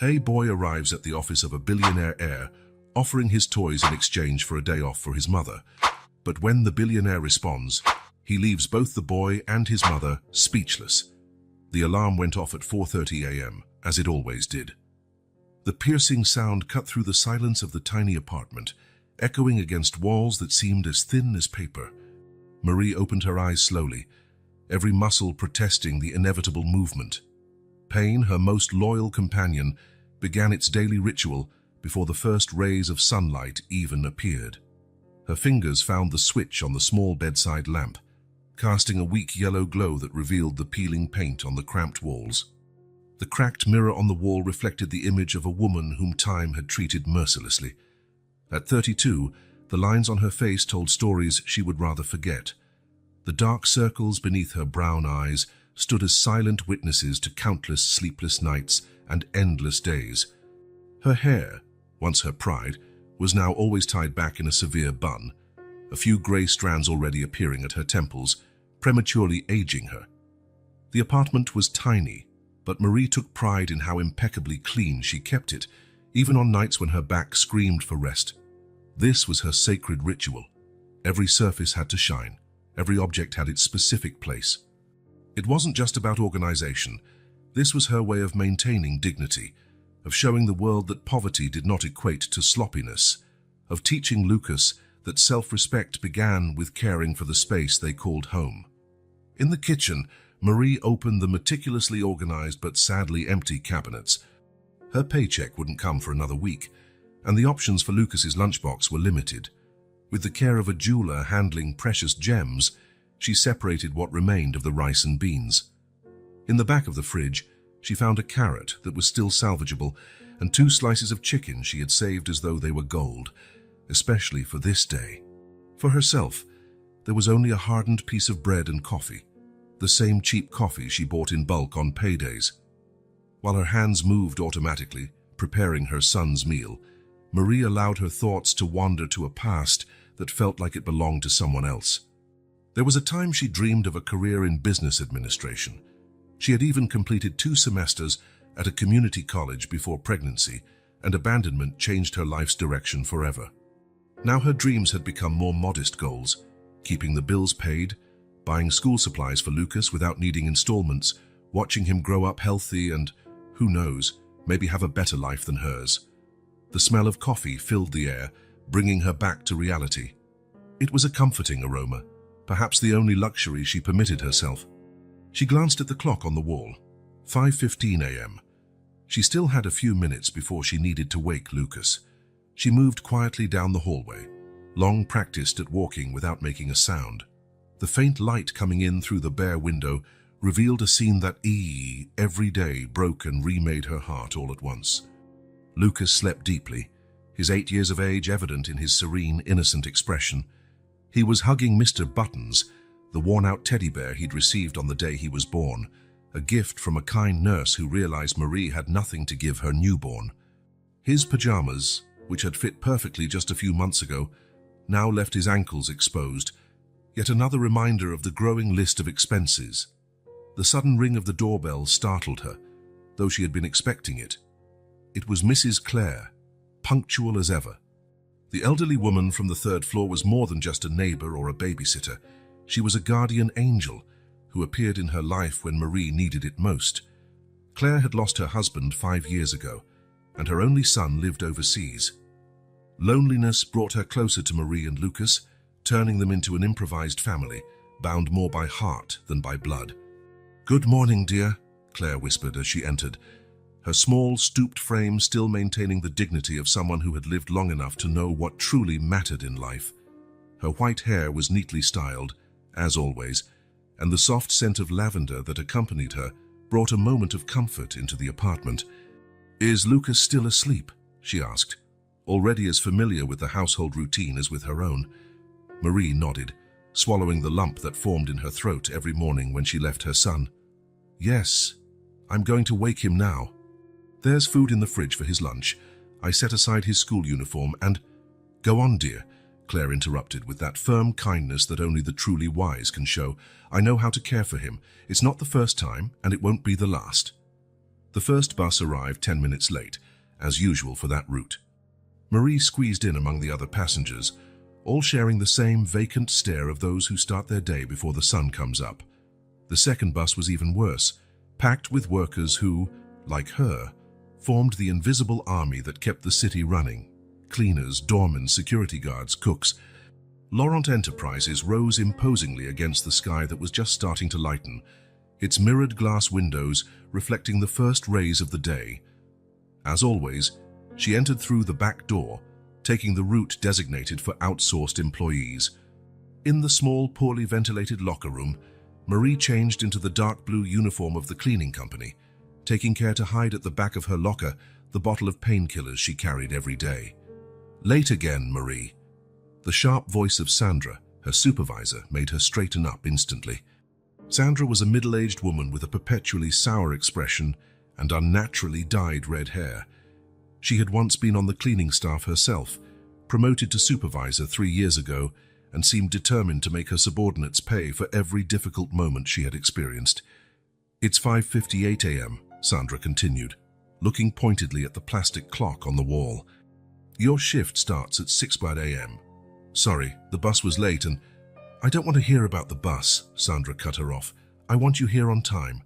A boy arrives at the office of a billionaire heir, offering his toys in exchange for a day off for his mother. But when the billionaire responds, he leaves both the boy and his mother speechless. The alarm went off at 4:30 a.m., as it always did. The piercing sound cut through the silence of the tiny apartment, echoing against walls that seemed as thin as paper. Marie opened her eyes slowly, every muscle protesting the inevitable movement. Pain, her most loyal companion, began its daily ritual before the first rays of sunlight even appeared. Her fingers found the switch on the small bedside lamp, casting a weak yellow glow that revealed the peeling paint on the cramped walls. The cracked mirror on the wall reflected the image of a woman whom time had treated mercilessly. At 32, the lines on her face told stories she would rather forget. The dark circles beneath her brown eyes stood as silent witnesses to countless sleepless nights and endless days. Her hair, once her pride, was now always tied back in a severe bun, a few grey strands already appearing at her temples, prematurely aging her. The apartment was tiny, but Marie took pride in how impeccably clean she kept it, even on nights when her back screamed for rest. This was her sacred ritual. Every surface had to shine. Every object had its specific place. It wasn't just about organization. This was her way of maintaining dignity, of showing the world that poverty did not equate to sloppiness, of teaching Lucas that self-respect began with caring for the space they called home. In the kitchen, Marie opened the meticulously organized but sadly empty cabinets. Her paycheck wouldn't come for another week, and the options for Lucas's lunchbox were limited. With the care of a jeweler handling precious gems, she separated what remained of the rice and beans. In the back of the fridge, she found a carrot that was still salvageable and 2 slices of chicken she had saved as though they were gold, especially for this day. For herself, there was only a hardened piece of bread and coffee, the same cheap coffee she bought in bulk on paydays. While her hands moved automatically, preparing her son's meal, Marie allowed her thoughts to wander to a past that felt like it belonged to someone else. There was a time she dreamed of a career in business administration. She had even completed 2 semesters at a community college before pregnancy, and abandonment changed her life's direction forever. Now her dreams had become more modest goals, keeping the bills paid, buying school supplies for Lucas without needing installments, watching him grow up healthy and, who knows, maybe have a better life than hers. The smell of coffee filled the air, bringing her back to reality. It was a comforting aroma, perhaps the only luxury she permitted herself. She glanced at the clock on the wall. 5:15 a.m. She still had a few minutes before she needed to wake Lucas. She moved quietly down the hallway, long practiced at walking without making a sound. The faint light coming in through the bare window revealed a scene that every day broke and remade her heart all at once. Lucas slept deeply, his 8 years of age evident in his serene, innocent expression. He was hugging Mr. Buttons, the worn-out teddy bear he'd received on the day he was born, a gift from a kind nurse who realized Marie had nothing to give her newborn. His pajamas, which had fit perfectly just a few months ago, now left his ankles exposed, yet another reminder of the growing list of expenses. The sudden ring of the doorbell startled her, though she had been expecting it. It was Mrs. Clare, punctual as ever. The elderly woman from the 3rd floor was more than just a neighbor or a babysitter. She was a guardian angel who appeared in her life when Marie needed it most. Claire had lost her husband 5 years ago, and her only son lived overseas. Loneliness brought her closer to Marie and Lucas, turning them into an improvised family, bound more by heart than by blood. "Good morning, dear," Claire whispered as she entered, her small, stooped frame still maintaining the dignity of someone who had lived long enough to know what truly mattered in life. Her white hair was neatly styled, as always, and the soft scent of lavender that accompanied her brought a moment of comfort into the apartment. "Is Lucas still asleep?" she asked, already as familiar with the household routine as with her own. Marie nodded, swallowing the lump that formed in her throat every morning when she left her son. "Yes, I'm going to wake him now. There's food in the fridge for his lunch. I set aside his school uniform and—" "Go on, dear," Claire interrupted with that firm kindness that only the truly wise can show. "I know how to care for him. It's not the first time, and it won't be the last." The first bus arrived 10 minutes late, as usual for that route. Marie squeezed in among the other passengers, all sharing the same vacant stare of those who start their day before the sun comes up. The second bus was even worse, packed with workers who, like her, formed the invisible army that kept the city running. Cleaners, doormen, security guards, cooks. Laurent Enterprises rose imposingly against the sky that was just starting to lighten, its mirrored glass windows reflecting the first rays of the day. As always, she entered through the back door, taking the route designated for outsourced employees. In the small, poorly ventilated locker room, Marie changed into the dark blue uniform of the cleaning company, taking care to hide at the back of her locker the bottle of painkillers she carried every day. "Late again, Marie." The sharp voice of Sandra, her supervisor, made her straighten up instantly. Sandra was a middle-aged woman with a perpetually sour expression and unnaturally dyed red hair. She had once been on the cleaning staff herself, promoted to supervisor 3 years ago, and seemed determined to make her subordinates pay for every difficult moment she had experienced. "It's 5:58 a.m., Sandra continued, looking pointedly at the plastic clock on the wall. "Your shift starts at 6 a.m. Sorry, the bus was late and—" "I don't want to hear about the bus," Sandra cut her off. "I want you here on time.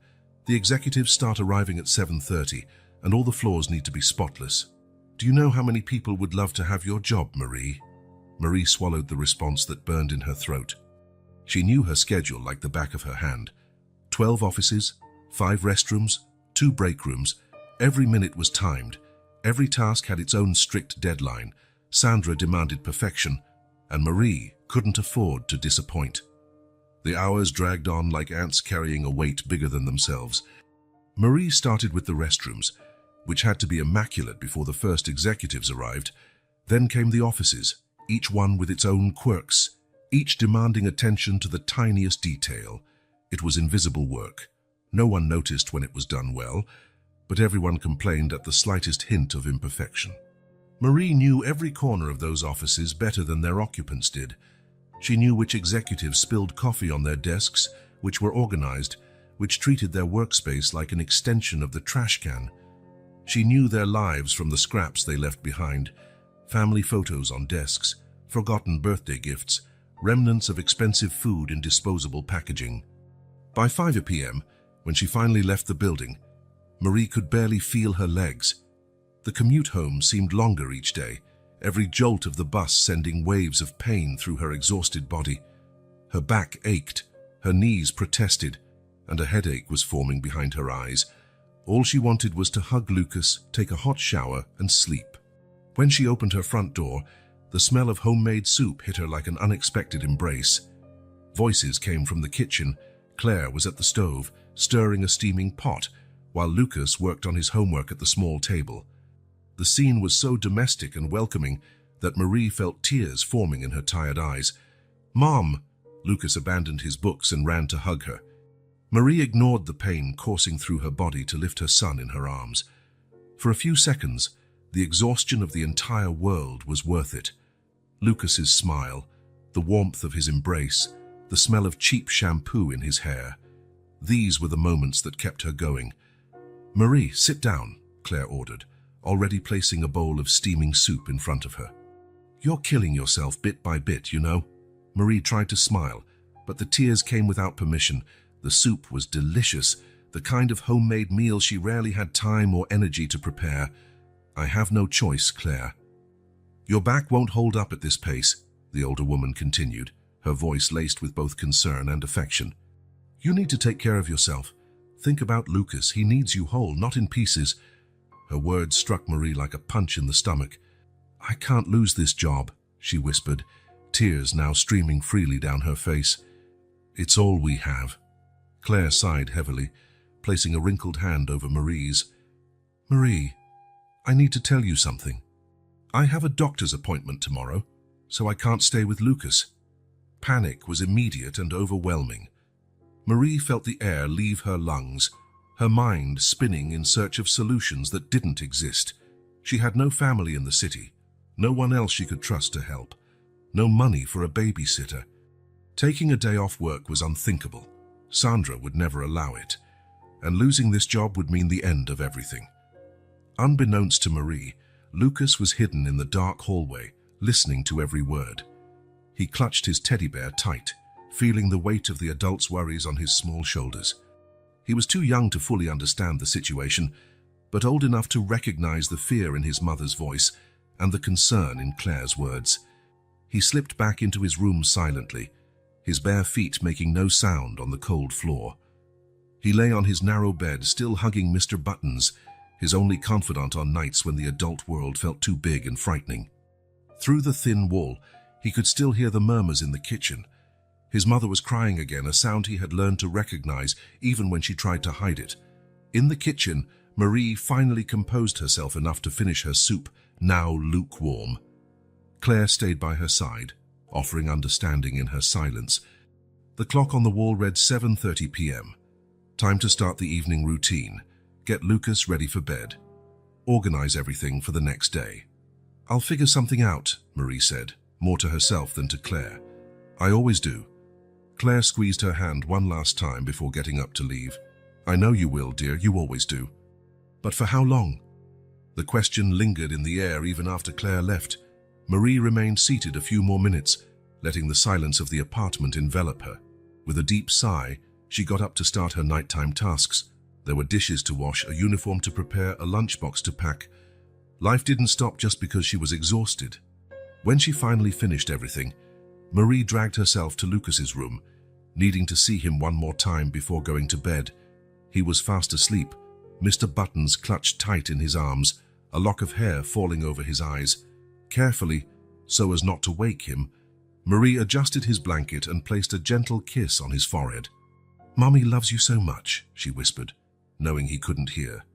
The executives start arriving at 7:30, and all the floors need to be spotless. Do you know how many people would love to have your job, Marie?" Marie swallowed the response that burned in her throat. She knew her schedule like the back of her hand. 12 offices, 5 restrooms, 2 break rooms. Every minute was timed. Every task had its own strict deadline. Sandra demanded perfection, and Marie couldn't afford to disappoint. The hours dragged on like ants carrying a weight bigger than themselves. Marie started with the restrooms, which had to be immaculate before the first executives arrived. Then came the offices, each one with its own quirks, each demanding attention to the tiniest detail. It was invisible work. No one noticed when it was done well, but everyone complained at the slightest hint of imperfection. Marie knew every corner of those offices better than their occupants did. She knew which executives spilled coffee on their desks, which were organized, which treated their workspace like an extension of the trash can. She knew their lives from the scraps they left behind: family photos on desks, forgotten birthday gifts, remnants of expensive food in disposable packaging. By 5 p.m., when she finally left the building, Marie could barely feel her legs. The commute home seemed longer each day, every jolt of the bus sending waves of pain through her exhausted body. Her back ached, her knees protested, and a headache was forming behind her eyes. All she wanted was to hug Lucas, take a hot shower, and sleep. When she opened her front door, the smell of homemade soup hit her like an unexpected embrace. Voices came from the kitchen. Claire was at the stove, stirring a steaming pot, while Lucas worked on his homework at the small table. The scene was so domestic and welcoming that Marie felt tears forming in her tired eyes. "Mom!" Lucas abandoned his books and ran to hug her. Marie ignored the pain coursing through her body to lift her son in her arms. For a few seconds, the exhaustion of the entire world was worth it. Lucas's smile, the warmth of his embrace, the smell of cheap shampoo in his hair. These were the moments that kept her going. "Marie, sit down," Claire ordered, already placing a bowl of steaming soup in front of her. "You're killing yourself bit by bit, you know." Marie tried to smile, but the tears came without permission. The soup was delicious, the kind of homemade meal she rarely had time or energy to prepare. "I have no choice, Claire." "Your back won't hold up at this pace," the older woman continued, her voice laced with both concern and affection. "You need to take care of yourself. Think about Lucas. He needs you whole, not in pieces." Her words struck Marie like a punch in the stomach. "I can't lose this job," she whispered, tears now streaming freely down her face. "It's all we have." Claire sighed heavily, placing a wrinkled hand over Marie's. "Marie, I need to tell you something. I have a doctor's appointment tomorrow, so I can't stay with Lucas." Panic was immediate and overwhelming. Marie felt the air leave her lungs, her mind spinning in search of solutions that didn't exist. She had no family in the city, no one else she could trust to help, no money for a babysitter. Taking a day off work was unthinkable. Sandra would never allow it. and losing this job would mean the end of everything. Unbeknownst to Marie, Lucas was hidden in the dark hallway, listening to every word. He clutched his teddy bear tight, feeling the weight of the adult's worries on his small shoulders. He was too young to fully understand the situation, but old enough to recognize the fear in his mother's voice and the concern in Claire's words. He slipped back into his room silently, his bare feet making no sound on the cold floor. He lay on his narrow bed, still hugging Mr. Buttons, his only confidant on nights when the adult world felt too big and frightening. Through the thin wall, he could still hear the murmurs in the kitchen. His mother was crying again, a sound he had learned to recognize even when she tried to hide it. In the kitchen, Marie finally composed herself enough to finish her soup, now lukewarm. Claire stayed by her side, offering understanding in her silence. The clock on the wall read 7:30 p.m. Time to start the evening routine, get Lucas ready for bed, organize everything for the next day. "I'll figure something out," Marie said, more to herself than to Claire. "I always do." Claire squeezed her hand one last time before getting up to leave. "I know you will, dear, you always do. But for how long?" The question lingered in the air even after Claire left. Marie remained seated a few more minutes, letting the silence of the apartment envelop her. With a deep sigh, she got up to start her nighttime tasks. There were dishes to wash, a uniform to prepare, a lunchbox to pack. Life didn't stop just because she was exhausted. When she finally finished everything, Marie dragged herself to Lucas's room, needing to see him one more time before going to bed. He was fast asleep, Mr. Buttons clutched tight in his arms, a lock of hair falling over his eyes. Carefully, so as not to wake him, Marie adjusted his blanket and placed a gentle kiss on his forehead. "Mommy loves you so much," she whispered, knowing he couldn't hear.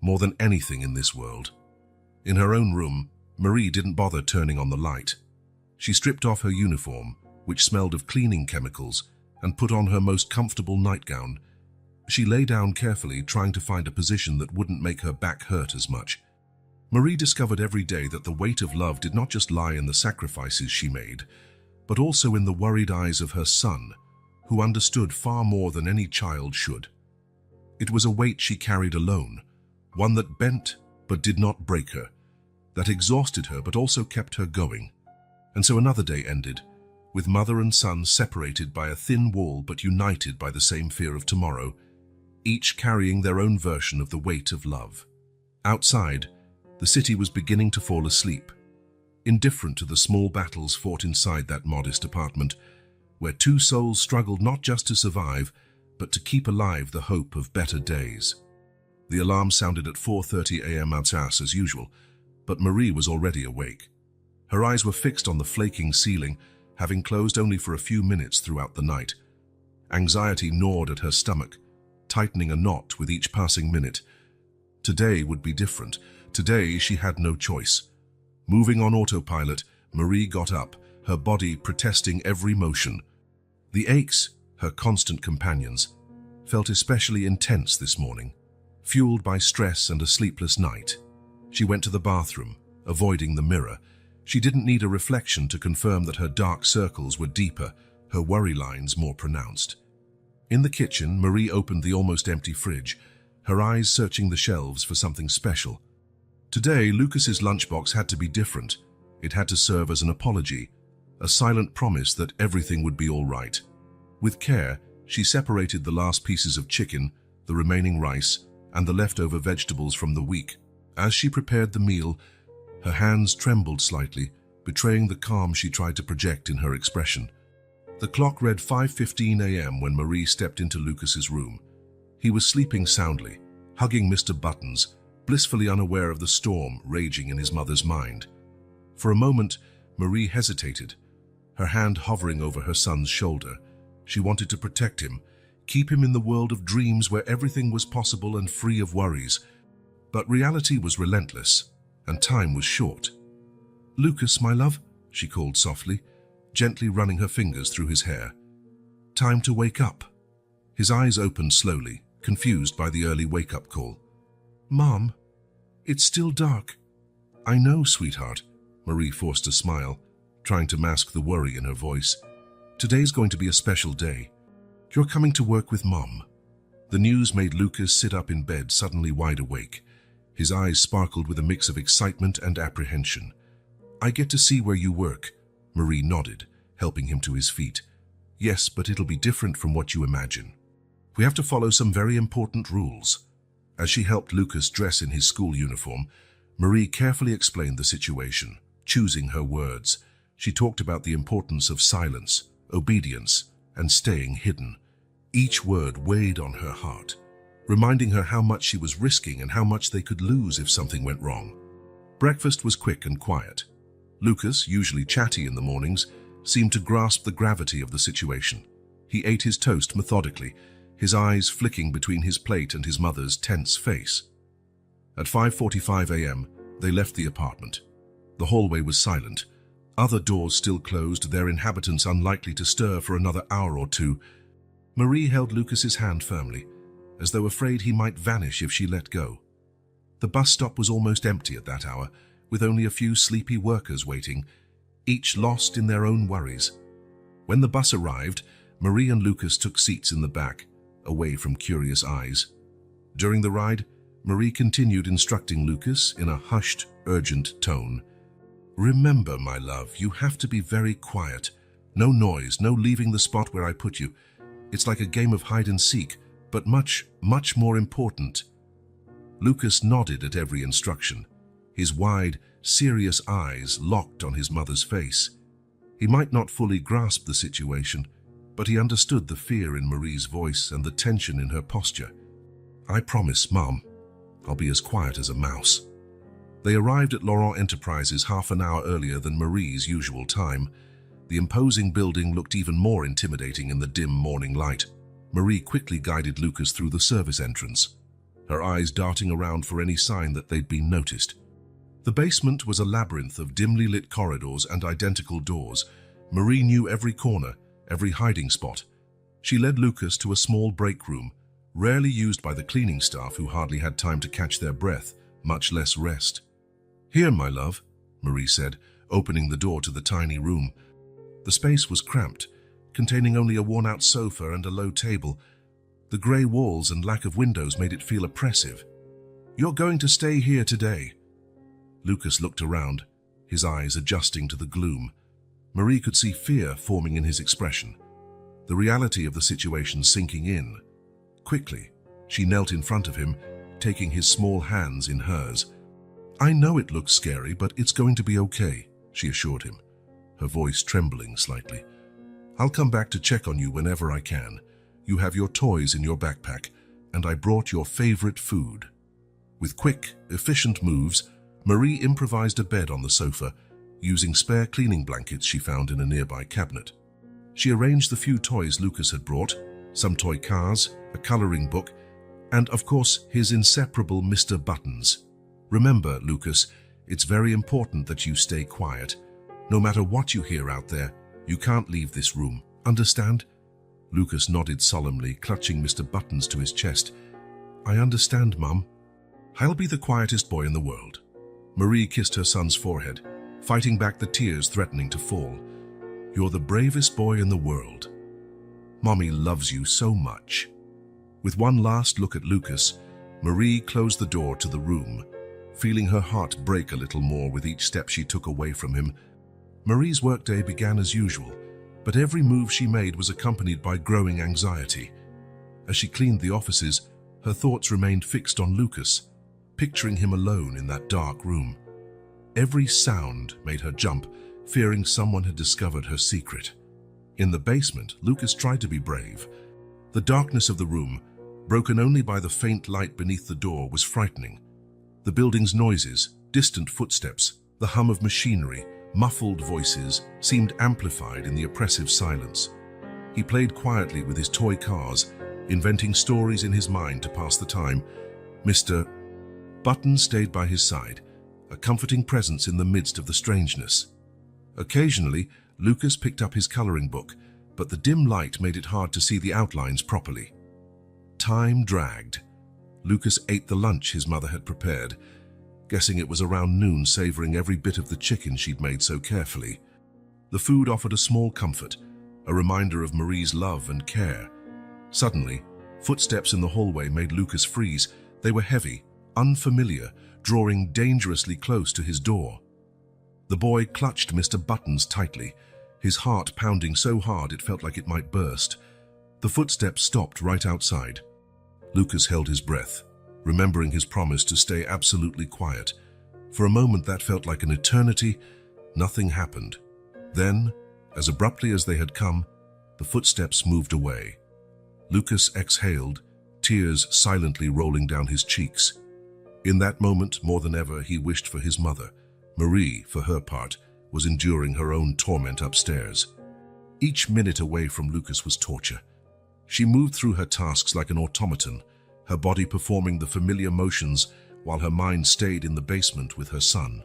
More than anything in this world. In her own room, Marie didn't bother turning on the light. She stripped off her uniform, which smelled of cleaning chemicals, and put on her most comfortable nightgown. She lay down carefully, trying to find a position that wouldn't make her back hurt as much. Marie discovered every day that the weight of love did not just lie in the sacrifices she made, but also in the worried eyes of her son, who understood far more than any child should. It was a weight she carried alone, one that bent but did not break her, that exhausted her but also kept her going. And so another day ended, with mother and son separated by a thin wall but united by the same fear of tomorrow, each carrying their own version of the weight of love. Outside, the city was beginning to fall asleep, indifferent to the small battles fought inside that modest apartment, where two souls struggled not just to survive, but to keep alive the hope of better days. The alarm sounded at 4:30 a.m. outside as usual, but Marie was already awake. Her eyes were fixed on the flaking ceiling, having closed only for a few minutes throughout the night. Anxiety gnawed at her stomach, tightening a knot with each passing minute. Today would be different. Today she had no choice. Moving on autopilot, Marie got up, her body protesting every motion. The aches, her constant companions, felt especially intense this morning, fueled by stress and a sleepless night. She went to the bathroom, avoiding the mirror. She didn't need a reflection to confirm that her dark circles were deeper, her worry lines more pronounced. In the kitchen, Marie opened the almost empty fridge, her eyes searching the shelves for something special. Today, Lucas's lunchbox had to be different. It had to serve as an apology, a silent promise that everything would be all right. With care, she separated the last pieces of chicken, the remaining rice, and the leftover vegetables from the week. As she prepared the meal, her hands trembled slightly, betraying the calm she tried to project in her expression. The clock read 5:15 a.m. when Marie stepped into Lucas's room. He was sleeping soundly, hugging Mr. Buttons, blissfully unaware of the storm raging in his mother's mind. For a moment, Marie hesitated, her hand hovering over her son's shoulder. She wanted to protect him, keep him in the world of dreams where everything was possible and free of worries. But reality was relentless, and time was short. "Lucas, my love," she called softly, gently running her fingers through his hair. "Time to wake up." His eyes opened slowly, confused by the early wake-up call. "Mom, it's still dark." "I know, sweetheart." Marie forced a smile, trying to mask the worry in her voice. "Today's going to be a special day. You're coming to work with Mom." The news made Lucas sit up in bed, suddenly wide awake. His eyes sparkled with a mix of excitement and apprehension. "I get to see where you work," Marie nodded, helping him to his feet. "Yes, but it'll be different from what you imagine. We have to follow some very important rules." As she helped Lucas dress in his school uniform, Marie carefully explained the situation, choosing her words. She talked about the importance of silence, obedience, and staying hidden. Each word weighed on her heart, reminding her how much she was risking and how much they could lose if something went wrong. Breakfast was quick and quiet. Lucas, usually chatty in the mornings, seemed to grasp the gravity of the situation. He ate his toast methodically, his eyes flicking between his plate and his mother's tense face. At 5:45 a.m., they left the apartment. The hallway was silent, other doors still closed, their inhabitants unlikely to stir for another hour or two. Marie held Lucas's hand firmly, as though afraid he might vanish if she let go. The bus stop was almost empty at that hour, with only a few sleepy workers waiting, each lost in their own worries. When the bus arrived, Marie and Lucas took seats in the back, away from curious eyes. During the ride, Marie continued instructing Lucas in a hushed, urgent tone. "Remember, my love, you have to be very quiet. No noise, no leaving the spot where I put you. It's like a game of hide and seek, but much, much more important." Lucas nodded at every instruction, his wide, serious eyes locked on his mother's face. He might not fully grasp the situation, but he understood the fear in Marie's voice and the tension in her posture. "I promise, Mom, I'll be as quiet as a mouse." They arrived at Laurent Enterprises half an hour earlier than Marie's usual time. The imposing building looked even more intimidating in the dim morning light. Marie quickly guided Lucas through the service entrance, her eyes darting around for any sign that they'd been noticed. The basement was a labyrinth of dimly lit corridors and identical doors. Marie knew every corner, every hiding spot. She led Lucas to a small break room, rarely used by the cleaning staff who hardly had time to catch their breath, much less rest. "Here, my love," Marie said, opening the door to the tiny room. The space was cramped, containing only a worn-out sofa and a low table. The grey walls and lack of windows made it feel oppressive. "You're going to stay here today." Lucas looked around, his eyes adjusting to the gloom. Marie could see fear forming in his expression, the reality of the situation sinking in. Quickly, she knelt in front of him, taking his small hands in hers. "I know it looks scary, but it's going to be okay," she assured him, her voice trembling slightly. "I'll come back to check on you whenever I can. You have your toys in your backpack, and I brought your favorite food." With quick, efficient moves, Marie improvised a bed on the sofa, using spare cleaning blankets she found in a nearby cabinet. She arranged the few toys Lucas had brought, some toy cars, a coloring book, and, of course, his inseparable Mr. Buttons. "Remember, Lucas, it's very important that you stay quiet. No matter what you hear out there, you can't leave this room. Understand?" Lucas nodded solemnly, clutching Mr. Buttons to his chest. "I understand, Mum. I'll be the quietest boy in the world." Marie kissed her son's forehead, fighting back the tears threatening to fall. "You're the bravest boy in the world. Mommy loves you so much." With one last look at Lucas, Marie closed the door to the room, feeling her heart break a little more with each step she took away from him. Marie's workday began as usual, but every move she made was accompanied by growing anxiety. As she cleaned the offices, her thoughts remained fixed on Lucas, picturing him alone in that dark room. Every sound made her jump, fearing someone had discovered her secret. In the basement, Lucas tried to be brave. The darkness of the room, broken only by the faint light beneath the door, was frightening. The building's noises, distant footsteps, the hum of machinery, muffled voices seemed amplified in the oppressive silence. He played quietly with his toy cars, inventing stories in his mind to pass the time. Mr. Button stayed by his side, a comforting presence in the midst of the strangeness. Occasionally, Lucas picked up his coloring book, but the dim light made it hard to see the outlines properly. Time dragged. Lucas ate the lunch his mother had prepared, guessing it was around noon, savoring every bit of the chicken she'd made so carefully. The food offered a small comfort, a reminder of Marie's love and care. Suddenly, Footsteps in the hallway made Lucas freeze. They were heavy, unfamiliar, drawing dangerously close to his door. The boy clutched Mr. Buttons tightly, his heart pounding so hard it felt like it might burst. The footsteps stopped right outside. Lucas held his breath, remembering his promise to stay absolutely quiet. For a moment that felt like an eternity. Nothing happened. Then, as abruptly as they had come, the footsteps moved away. Lucas exhaled, tears silently rolling down his cheeks. In that moment, more than ever, he wished for his mother. Marie, for her part, was enduring her own torment upstairs. Each minute away from Lucas was torture. She moved through her tasks like an automaton, her body performing the familiar motions while her mind stayed in the basement with her son.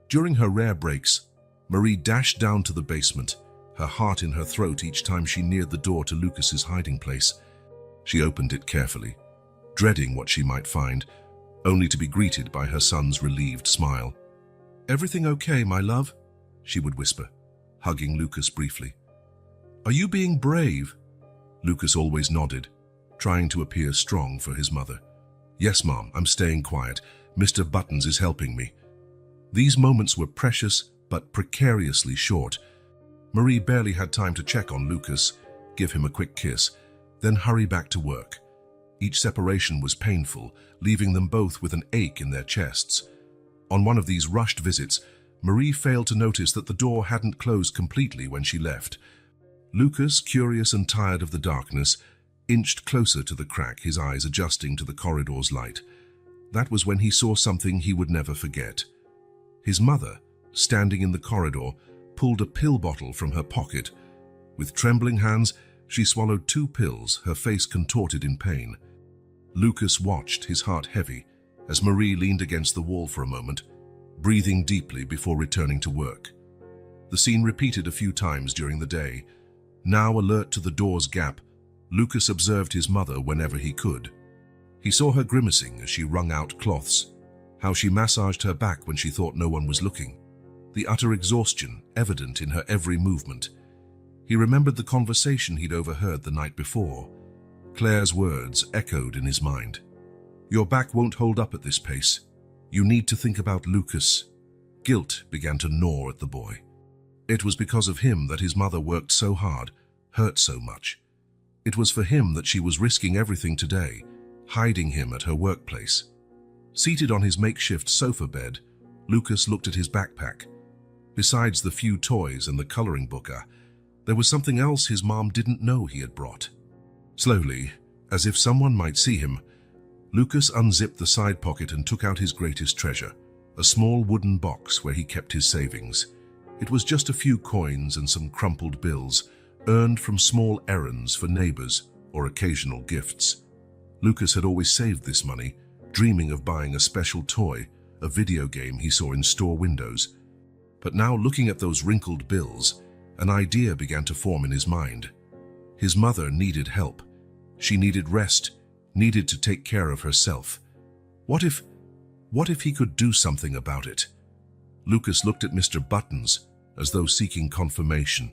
During her rare breaks, Marie dashed down to the basement, her heart in her throat each time she neared the door to Lucas's hiding place. She opened it carefully, dreading what she might find, only to be greeted by her son's relieved smile. "Everything okay, my love?" she would whisper, hugging Lucas briefly. "Are you being brave?" Lucas always nodded, trying to appear strong for his mother. "Yes, Mom, I'm staying quiet. Mr. Buttons is helping me." These moments were precious but precariously short. Marie barely had time to check on Lucas, give him a quick kiss, then hurry back to work. Each separation was painful, leaving them both with an ache in their chests. On one of these rushed visits, Marie failed to notice that the door hadn't closed completely when she left. Lucas, curious and tired of the darkness, inched closer to the crack, his eyes adjusting to the corridor's light. That was when he saw something he would never forget. His mother, standing in the corridor, pulled a pill bottle from her pocket. With trembling hands, she swallowed 2 pills, her face contorted in pain. Lucas watched, his heart heavy, as Marie leaned against the wall for a moment, breathing deeply before returning to work. The scene repeated a few times during the day. Now alert to the door's gap, Lucas observed his mother whenever he could. He saw her grimacing as she wrung out cloths, how she massaged her back when she thought no one was looking, the utter exhaustion evident in her every movement. He remembered the conversation he'd overheard the night before. Claire's words echoed in his mind. "Your back won't hold up at this pace. You need to think about Lucas." Guilt began to gnaw at the boy. It was because of him that his mother worked so hard, hurt so much. It was for him that she was risking everything today, hiding him at her workplace. Seated on his makeshift sofa bed, Lucas looked at his backpack. Besides the few toys and the coloring book, there was something else his mom didn't know he had brought. Slowly, as if someone might see him, Lucas unzipped the side pocket and took out his greatest treasure, a small wooden box where he kept his savings. It was just a few coins and some crumpled bills, earned from small errands for neighbors or occasional gifts. Lucas had always saved this money, dreaming of buying a special toy, a video game he saw in store windows. But now, looking at those wrinkled bills, an idea began to form in his mind. His mother needed help. She needed rest, needed to take care of herself. What if he could do something about it? Lucas looked at Mr. Buttons as though seeking confirmation.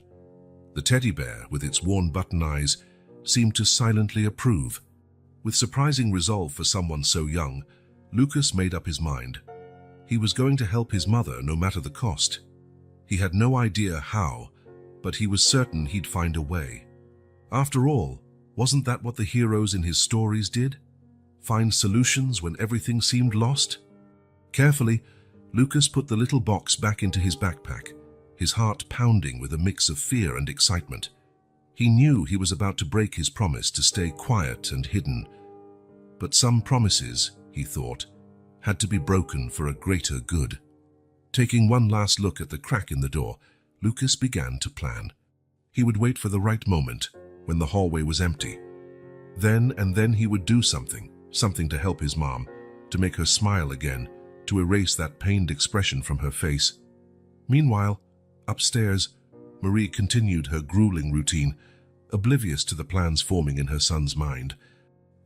The teddy bear, with its worn button eyes, seemed to silently approve. With surprising resolve for someone so young, Lucas made up his mind. He was going to help his mother no matter the cost. He had no idea how, but he was certain he'd find a way. After all, wasn't that what the heroes in his stories did? Find solutions when everything seemed lost? Carefully, Lucas put the little box back into his backpack, his heart pounding with a mix of fear and excitement. He knew he was about to break his promise to stay quiet and hidden. But some promises, he thought, had to be broken for a greater good. Taking one last look at the crack in the door, Lucas began to plan. He would wait for the right moment, when the hallway was empty. Then he would do something to help his mom, to make her smile again, to erase that pained expression from her face. Meanwhile, upstairs, Marie continued her grueling routine, oblivious to the plans forming in her son's mind.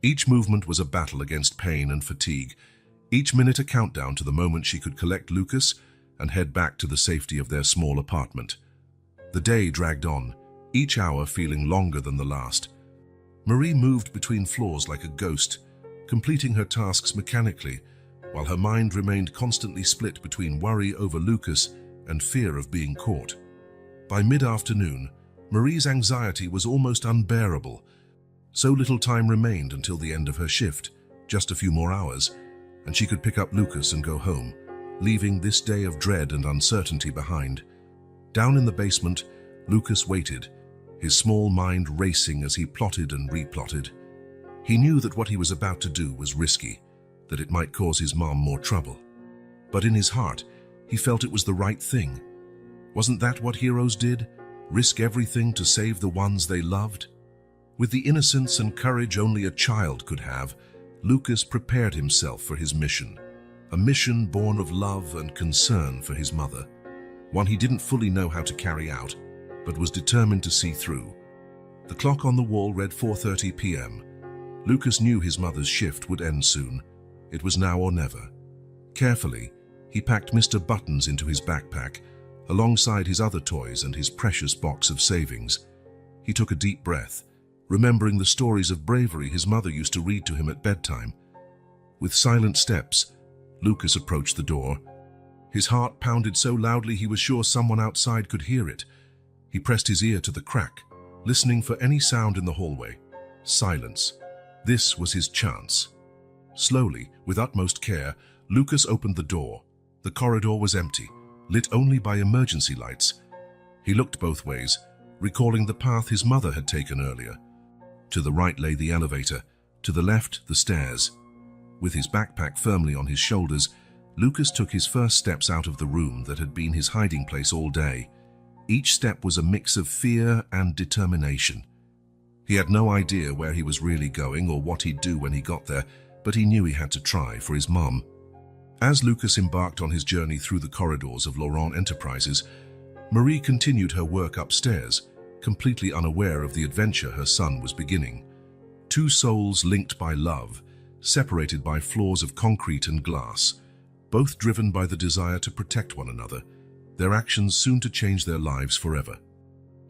Each movement was a battle against pain and fatigue, each minute a countdown to the moment she could collect Lucas and head back to the safety of their small apartment. The day dragged on, each hour feeling longer than the last. Marie moved between floors like a ghost, completing her tasks mechanically, while her mind remained constantly split between worry over Lucas and fear of being caught. By mid-afternoon, Marie's anxiety was almost unbearable. So little time remained until the end of her shift, just a few more hours, and she could pick up Lucas and go home, leaving this day of dread and uncertainty behind. Down in the basement, Lucas waited, his small mind racing as he plotted and replotted. He knew that what he was about to do was risky, that it might cause his mom more trouble. But in his heart, he felt it was the right thing. Wasn't that what heroes did? Risk everything to save the ones they loved? With the innocence and courage only a child could have, Lucas prepared himself for his mission. A mission born of love and concern for his mother. One he didn't fully know how to carry out, but was determined to see through. The clock on the wall read 4:30 p.m. Lucas knew his mother's shift would end soon. It was now or never. Carefully, he packed Mr. Buttons into his backpack, alongside his other toys and his precious box of savings. He took a deep breath, remembering the stories of bravery his mother used to read to him at bedtime. With silent steps, Lucas approached the door. His heart pounded so loudly he was sure someone outside could hear it. He pressed his ear to the crack, listening for any sound in the hallway. Silence. This was his chance. Slowly, with utmost care, Lucas opened the door. The corridor was empty, lit only by emergency lights. He looked both ways, recalling the path his mother had taken earlier. To the right lay the elevator, to the left the stairs. With his backpack firmly on his shoulders, Lucas took his first steps out of the room that had been his hiding place all day. Each step was a mix of fear and determination. He had no idea where he was really going or what he'd do when he got there, but he knew he had to try for his mom. As Lucas embarked on his journey through the corridors of Laurent Enterprises, Marie continued her work upstairs, completely unaware of the adventure her son was beginning. Two souls linked by love, separated by floors of concrete and glass, both driven by the desire to protect one another, their actions soon to change their lives forever.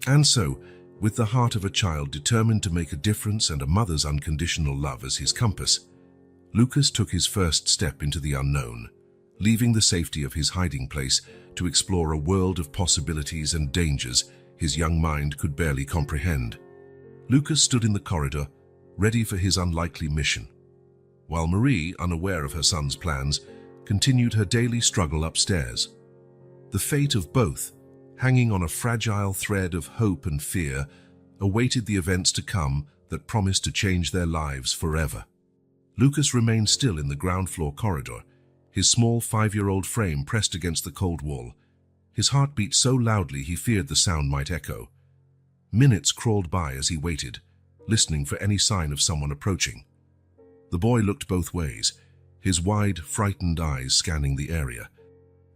And so, with the heart of a child determined to make a difference and a mother's unconditional love as his compass, Lucas took his first step into the unknown, leaving the safety of his hiding place to explore a world of possibilities and dangers his young mind could barely comprehend. Lucas stood in the corridor, ready for his unlikely mission, while Marie, unaware of her son's plans, continued her daily struggle upstairs. The fate of both, hanging on a fragile thread of hope and fear, awaited the events to come that promised to change their lives forever. Lucas remained still in the ground floor corridor, his small 5-year-old frame pressed against the cold wall. His heart beat so loudly he feared the sound might echo. Minutes crawled by as he waited, listening for any sign of someone approaching. The boy looked both ways, his wide, frightened eyes scanning the area.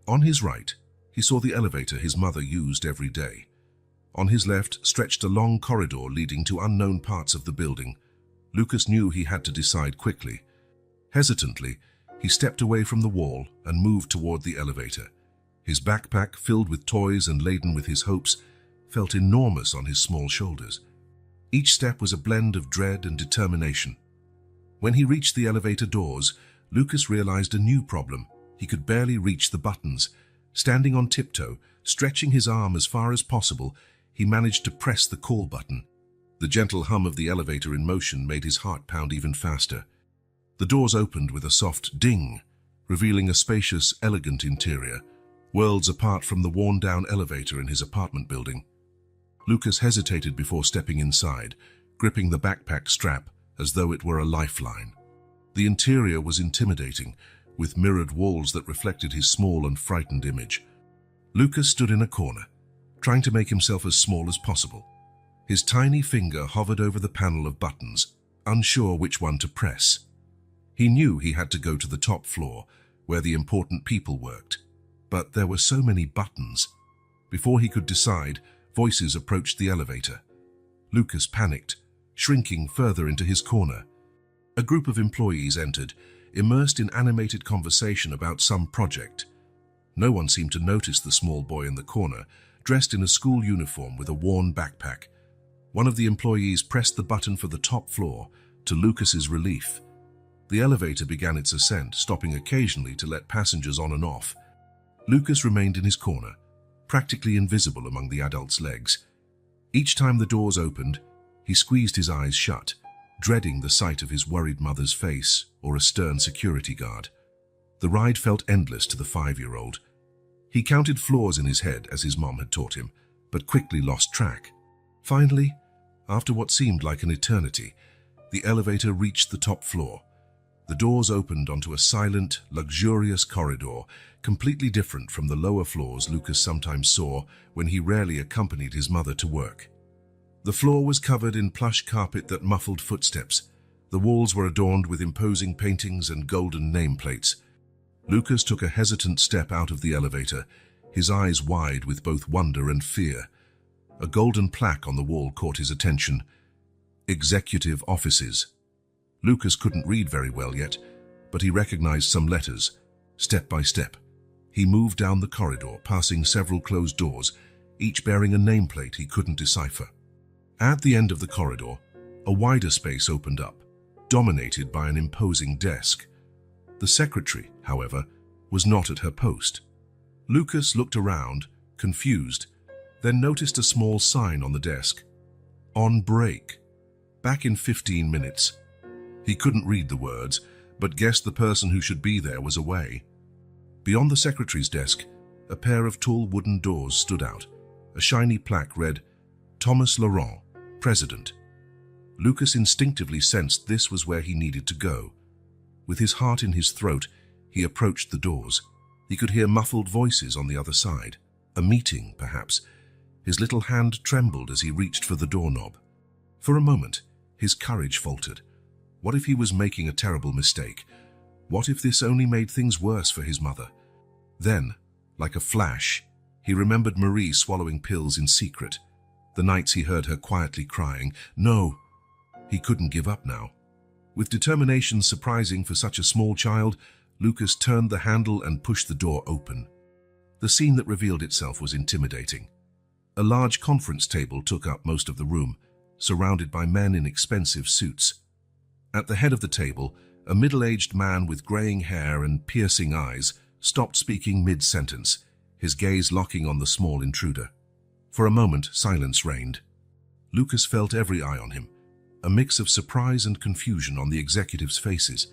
On his right, he saw the elevator his mother used every day. On his left stretched a long corridor leading to unknown parts of the building. Lucas knew he had to decide quickly. Hesitantly, he stepped away from the wall and moved toward the elevator. His backpack, filled with toys and laden with his hopes, felt enormous on his small shoulders. Each step was a blend of dread and determination. When he reached the elevator doors, Lucas realized a new problem. He could barely reach the buttons. Standing on tiptoe, stretching his arm as far as possible, he managed to press the call button. The gentle hum of the elevator in motion made his heart pound even faster. The doors opened with a soft ding, revealing a spacious, elegant interior, worlds apart from the worn-down elevator in his apartment building. Lucas hesitated before stepping inside, gripping the backpack strap as though it were a lifeline. The interior was intimidating, with mirrored walls that reflected his small and frightened image. Lucas stood in a corner, trying to make himself as small as possible. His tiny finger hovered over the panel of buttons, unsure which one to press. He knew he had to go to the top floor, where the important people worked. But there were so many buttons. Before he could decide, voices approached the elevator. Lucas panicked, shrinking further into his corner. A group of employees entered, immersed in animated conversation about some project. No one seemed to notice the small boy in the corner, dressed in a school uniform with a worn backpack. One of the employees pressed the button for the top floor, to Lucas's relief. The elevator began its ascent, stopping occasionally to let passengers on and off. Lucas remained in his corner, practically invisible among the adults' legs. Each time the doors opened, he squeezed his eyes shut, dreading the sight of his worried mother's face or a stern security guard. The ride felt endless to the 5-year-old. He counted floors in his head as his mom had taught him, but quickly lost track. Finally, after what seemed like an eternity, the elevator reached the top floor. The doors opened onto a silent, luxurious corridor, completely different from the lower floors Lucas sometimes saw when he rarely accompanied his mother to work. The floor was covered in plush carpet that muffled footsteps. The walls were adorned with imposing paintings and golden nameplates. Lucas took a hesitant step out of the elevator, his eyes wide with both wonder and fear. A golden plaque on the wall caught his attention. Executive Offices. Lucas couldn't read very well yet, but he recognized some letters. Step by step, he moved down the corridor, passing several closed doors, each bearing a nameplate he couldn't decipher. At the end of the corridor, a wider space opened up, dominated by an imposing desk. The secretary, however, was not at her post. Lucas looked around, confused, then noticed a small sign on the desk. On break. Back in 15 minutes. He couldn't read the words, but guessed the person who should be there was away. Beyond the secretary's desk, a pair of tall wooden doors stood out. A shiny plaque read, Thomas Laurent, President. Lucas instinctively sensed this was where he needed to go. With his heart in his throat, he approached the doors. He could hear muffled voices on the other side. A meeting, perhaps. His little hand trembled as he reached for the doorknob. For a moment, his courage faltered. What if he was making a terrible mistake? What if this only made things worse for his mother? Then, like a flash, he remembered Marie swallowing pills in secret. The nights he heard her quietly crying, "No!" He couldn't give up now. With determination surprising for such a small child, Lucas turned the handle and pushed the door open. The scene that revealed itself was intimidating. A large conference table took up most of the room, surrounded by men in expensive suits. At the head of the table, a middle-aged man with graying hair and piercing eyes stopped speaking mid-sentence, his gaze locking on the small intruder. For a moment, silence reigned. Lucas felt every eye on him, a mix of surprise and confusion on the executives' faces.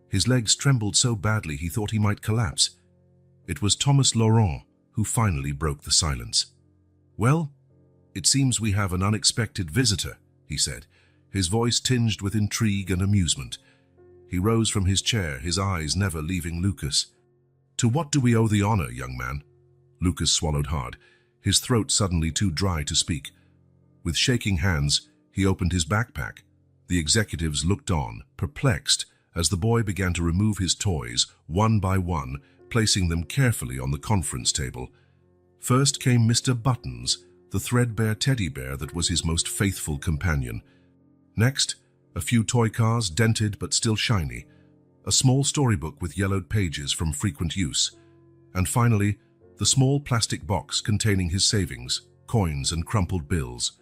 His legs trembled so badly he thought he might collapse. It was Thomas Laurent who finally broke the silence. "Well, it seems we have an unexpected visitor," he said, his voice tinged with intrigue and amusement. He rose from his chair, his eyes never leaving Lucas. "To what do we owe the honor, young man?" Lucas swallowed hard, his throat suddenly too dry to speak. With shaking hands, he opened his backpack. The executives looked on, perplexed, as the boy began to remove his toys, one by one, placing them carefully on the conference table. First came Mr. Buttons, the threadbare teddy bear that was his most faithful companion. Next, a few toy cars, dented but still shiny, a small storybook with yellowed pages from frequent use, and finally, the small plastic box containing his savings, coins and crumpled bills.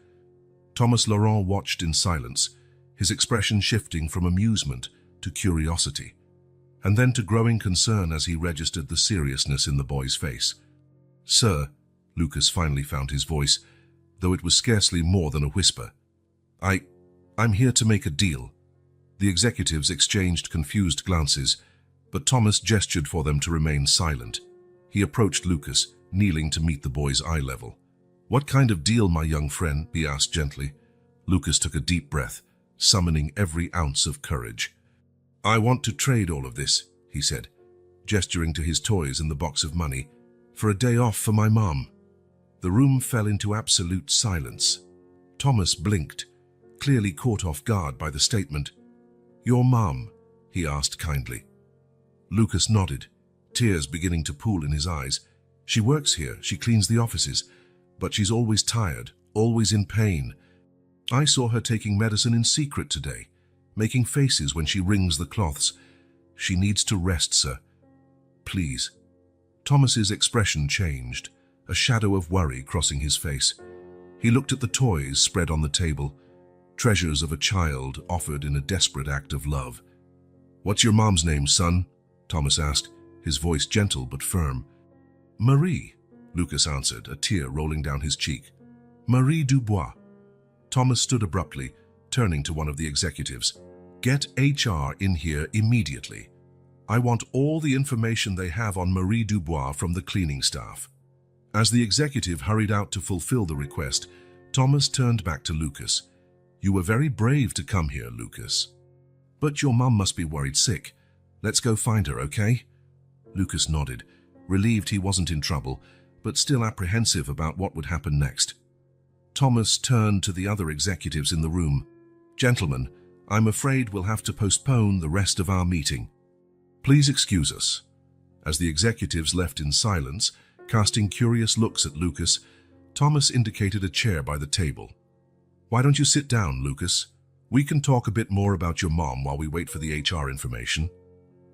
Thomas Laurent watched in silence, his expression shifting from amusement to curiosity, and then to growing concern as he registered the seriousness in the boy's face. "Sir," Lucas finally found his voice, though it was scarcely more than a whisper. I'm here to make a deal." The executives exchanged confused glances, but Thomas gestured for them to remain silent. He approached Lucas, kneeling to meet the boy's eye level. "What kind of deal, my young friend?" he asked gently. Lucas took a deep breath, summoning every ounce of courage. "I want to trade all of this," he said, gesturing to his toys and the box of money, "for a day off for my mom." The room fell into absolute silence. Thomas blinked, clearly caught off guard by the statement. "Your mom?" he asked kindly. Lucas nodded, tears beginning to pool in his eyes. "She works here, she cleans the offices, but she's always tired, always in pain. I saw her taking medicine in secret today, making faces when she wrings the cloths. She needs to rest, sir. Please." Thomas's expression changed, a shadow of worry crossing his face. He looked at the toys spread on the table, treasures of a child offered in a desperate act of love. "What's your mom's name, son?" Thomas asked, his voice gentle but firm. "Marie," Lucas answered, a tear rolling down his cheek. "Marie Dubois." Thomas stood abruptly, turning to one of the executives. "Get HR in here immediately. I want all the information they have on Marie Dubois from the cleaning staff." As the executive hurried out to fulfill the request, Thomas turned back to Lucas. "You were very brave to come here, Lucas. But your mum must be worried sick. Let's go find her, okay?" Lucas nodded, relieved he wasn't in trouble, but still apprehensive about what would happen next. Thomas turned to the other executives in the room. "Gentlemen, I'm afraid we'll have to postpone the rest of our meeting. Please excuse us." As the executives left in silence, casting curious looks at Lucas, Thomas indicated a chair by the table. "Why don't you sit down, Lucas? We can talk a bit more about your mom while we wait for the HR information."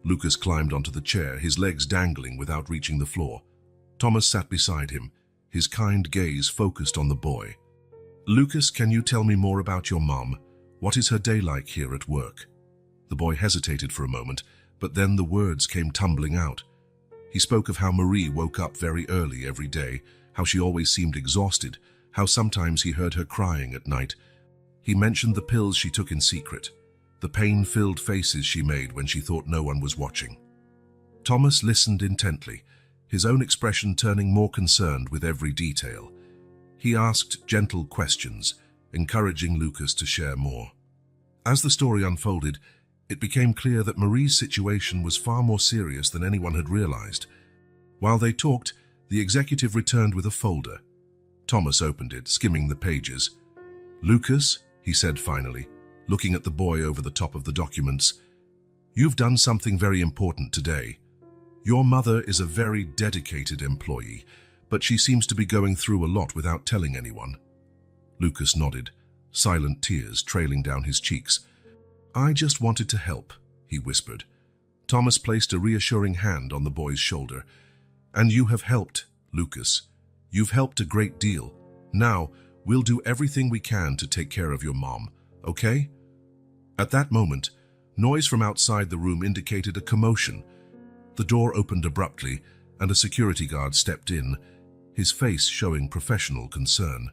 Lucas climbed onto the chair, his legs dangling without reaching the floor. Thomas sat beside him, his kind gaze focused on the boy. "Lucas, can you tell me more about your mom? What is her day like here at work?" The boy hesitated for a moment, but then the words came tumbling out. He spoke of how Marie woke up very early every day, how she always seemed exhausted, how sometimes he heard her crying at night. He mentioned the pills she took in secret, the pain-filled faces she made when she thought no one was watching. Thomas listened intently, his own expression turning more concerned with every detail. He asked gentle questions, encouraging Lucas to share more. As the story unfolded, it became clear that Marie's situation was far more serious than anyone had realized. While they talked, the executive returned with a folder. Thomas opened it, skimming the pages. "Lucas," he said finally, looking at the boy over the top of the documents, "you've done something very important today. Your mother is a very dedicated employee, but she seems to be going through a lot without telling anyone." Lucas nodded, silent tears trailing down his cheeks. "I just wanted to help," he whispered. Thomas placed a reassuring hand on the boy's shoulder. "And you have helped, Lucas. You've helped a great deal. Now, we'll do everything we can to take care of your mom, okay?" At that moment, noise from outside the room indicated a commotion. The door opened abruptly, and a security guard stepped in, his face showing professional concern.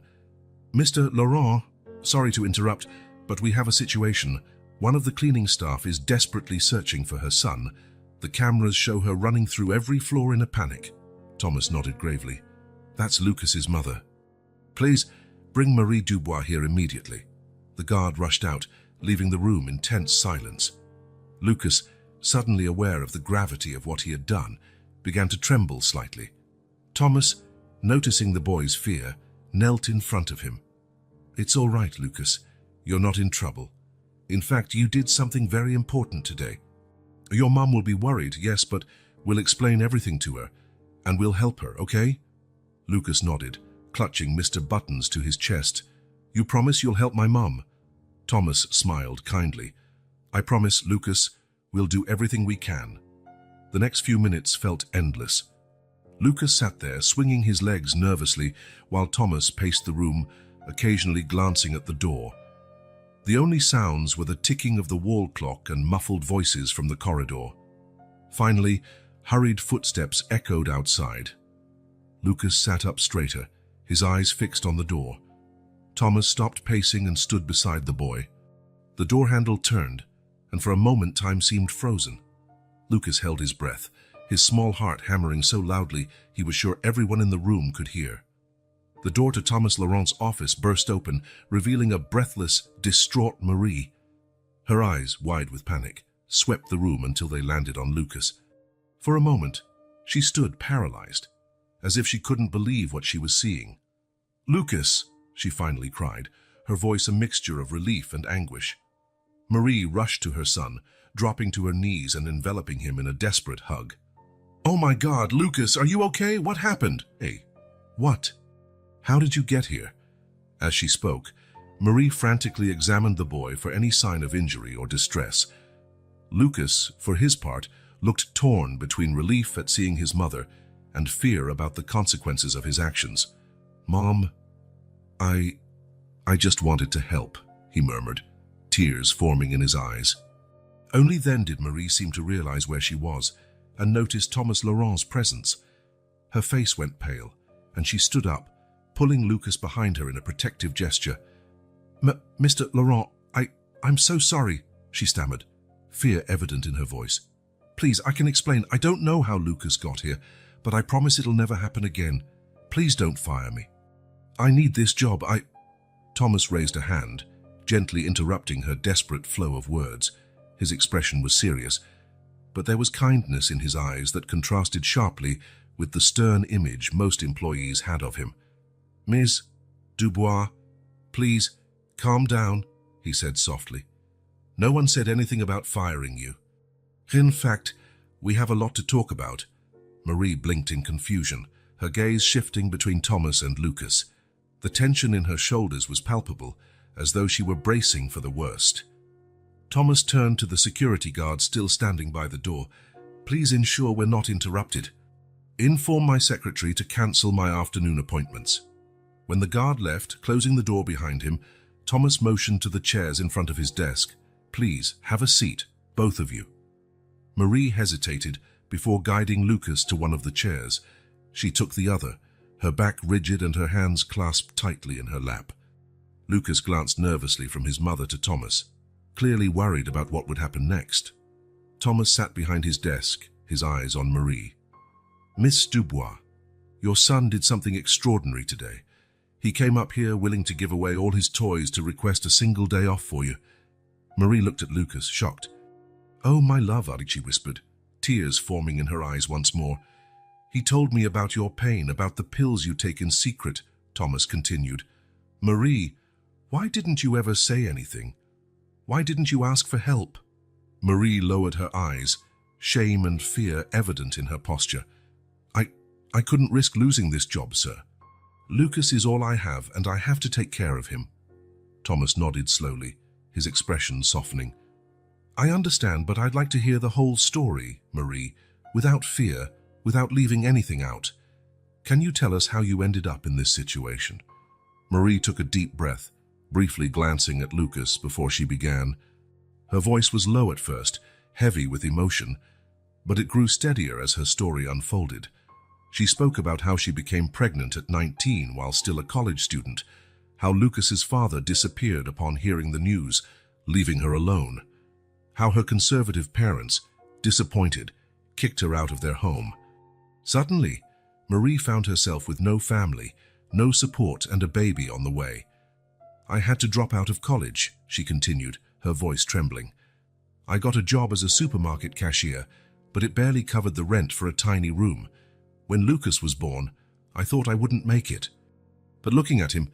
"Mr. Laurent, sorry to interrupt, but we have a situation. One of the cleaning staff is desperately searching for her son. The cameras show her running through every floor in a panic." Thomas nodded gravely. "That's Lucas's mother. Please, bring Marie Dubois here immediately." The guard rushed out, leaving the room in tense silence. Lucas, suddenly aware of the gravity of what he had done, began to tremble slightly. Thomas, noticing the boy's fear, knelt in front of him. "It's all right, Lucas. You're not in trouble. In fact, you did something very important today. Your mom will be worried, yes, but we'll explain everything to her, and we'll help her, okay?" Lucas nodded, clutching Mr. Buttons to his chest. "You promise you'll help my mom?" Thomas smiled kindly. "I promise, Lucas. We'll do everything we can." The next few minutes felt endless. Lucas sat there, swinging his legs nervously, while Thomas paced the room, occasionally glancing at the door. The only sounds were the ticking of the wall clock and muffled voices from the corridor. Finally, hurried footsteps echoed outside. Lucas sat up straighter, his eyes fixed on the door. Thomas stopped pacing and stood beside the boy. The door handle turned, and for a moment time seemed frozen. Lucas held his breath, his small heart hammering so loudly he was sure everyone in the room could hear. The door to Thomas Laurent's office burst open, revealing a breathless, distraught Marie. Her eyes, wide with panic, swept the room until they landed on Lucas. For a moment, she stood paralyzed, as if she couldn't believe what she was seeing. "Lucas!" she finally cried, her voice a mixture of relief and anguish. Marie rushed to her son, dropping to her knees and enveloping him in a desperate hug. "Oh my God, Lucas, are you okay? What happened?" "Hey, what? How did you get here?" As she spoke, Marie frantically examined the boy for any sign of injury or distress. Lucas, for his part, looked torn between relief at seeing his mother and fear about the consequences of his actions. "Mom, I just wanted to help, he murmured, tears forming in his eyes. Only then did Marie seem to realize where she was and notice Thomas Laurent's presence. Her face went pale, and she stood up, pulling Lucas behind her in a protective gesture. Mr. Laurent, I'm so sorry, she stammered, fear evident in her voice. Please, I can explain. I don't know how Lucas got here, but I promise it'll never happen again. Please don't fire me. I need this job. Thomas raised a hand, gently interrupting her desperate flow of words. His expression was serious, but there was kindness in his eyes that contrasted sharply with the stern image most employees had of him. Ms. Dubois, please, calm down, he said softly. No one said anything about firing you. In fact, we have a lot to talk about. Marie blinked in confusion, her gaze shifting between Thomas and Lucas. The tension in her shoulders was palpable, as though she were bracing for the worst. Thomas turned to the security guard still standing by the door. Please ensure we're not interrupted. Inform my secretary to cancel my afternoon appointments. When the guard left, closing the door behind him, Thomas motioned to the chairs in front of his desk. Please, have a seat, both of you. Marie hesitated before guiding Lucas to one of the chairs. She took the other, her back rigid and her hands clasped tightly in her lap. Lucas glanced nervously from his mother to Thomas, clearly worried about what would happen next. Thomas sat behind his desk, his eyes on Marie. Miss Dubois, your son did something extraordinary today. He came up here willing to give away all his toys to request a single day off for you. Marie looked at Lucas, shocked. Oh, my love, she whispered, tears forming in her eyes once more. He told me about your pain, about the pills you take in secret, Thomas continued. Marie, why didn't you ever say anything? Why didn't you ask for help? Marie lowered her eyes, shame and fear evident in her posture. I couldn't risk losing this job, sir. Lucas is all I have, and I have to take care of him. Thomas nodded slowly, his expression softening. I understand, but I'd like to hear the whole story, Marie, without fear, without leaving anything out. Can you tell us how you ended up in this situation? Marie took a deep breath, briefly glancing at Lucas before she began. Her voice was low at first, heavy with emotion, but it grew steadier as her story unfolded. She spoke about how she became pregnant at 19 while still a college student, how Lucas's father disappeared upon hearing the news, leaving her alone, how her conservative parents, disappointed, kicked her out of their home. Suddenly, Marie found herself with no family, no support, and a baby on the way. I had to drop out of college, she continued, her voice trembling. I got a job as a supermarket cashier, but it barely covered the rent for a tiny room. When Lucas was born, I thought I wouldn't make it. But looking at him,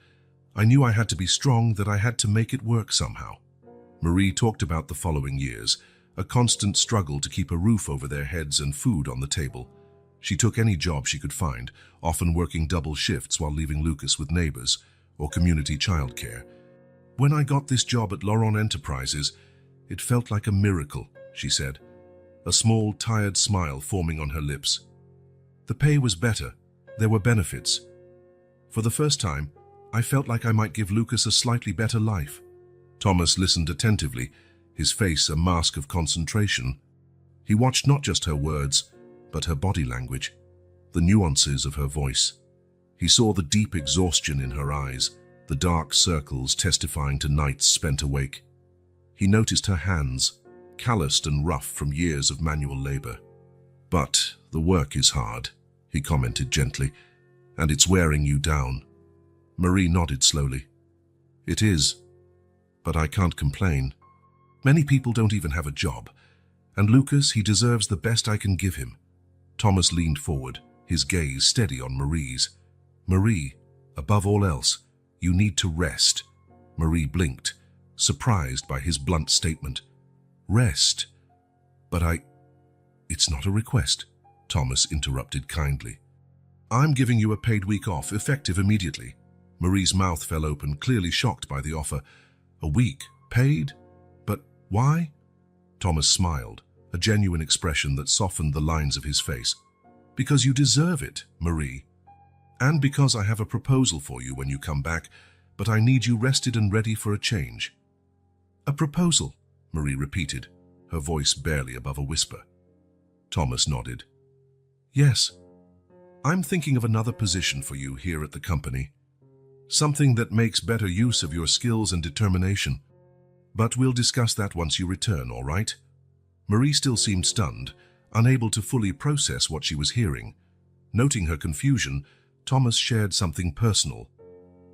I knew I had to be strong, that I had to make it work somehow. Marie talked about the following years, a constant struggle to keep a roof over their heads and food on the table. She took any job she could find, often working double shifts while leaving Lucas with neighbors or community childcare. When I got this job at Laurent Enterprises, it felt like a miracle, she said, a small, tired smile forming on her lips. The pay was better. There were benefits. For the first time, I felt like I might give Lucas a slightly better life. Thomas listened attentively, his face a mask of concentration. He watched not just her words, but her body language, the nuances of her voice. He saw the deep exhaustion in her eyes, the dark circles testifying to nights spent awake. He noticed her hands, calloused and rough from years of manual labor. But the work is hard, he commented gently, and it's wearing you down. Marie nodded slowly. It is, but I can't complain. Many people don't even have a job, and Lucas, he deserves the best I can give him. Thomas leaned forward, his gaze steady on Marie's. Marie, above all else, you need to rest. Marie blinked, surprised by his blunt statement. Rest? But It's not a request, Thomas interrupted kindly. I'm giving you a paid week off, effective immediately. Marie's mouth fell open, clearly shocked by the offer. A week? Paid? But why? Thomas smiled, a genuine expression that softened the lines of his face. Because you deserve it, Marie. And because I have a proposal for you when you come back, but I need you rested and ready for a change." "A proposal," Marie repeated, her voice barely above a whisper. Thomas nodded. "Yes. I'm thinking of another position for you here at the company. Something that makes better use of your skills and determination. But we'll discuss that once you return, all right?" Marie still seemed stunned, unable to fully process what she was hearing. Noting her confusion, Thomas shared something personal.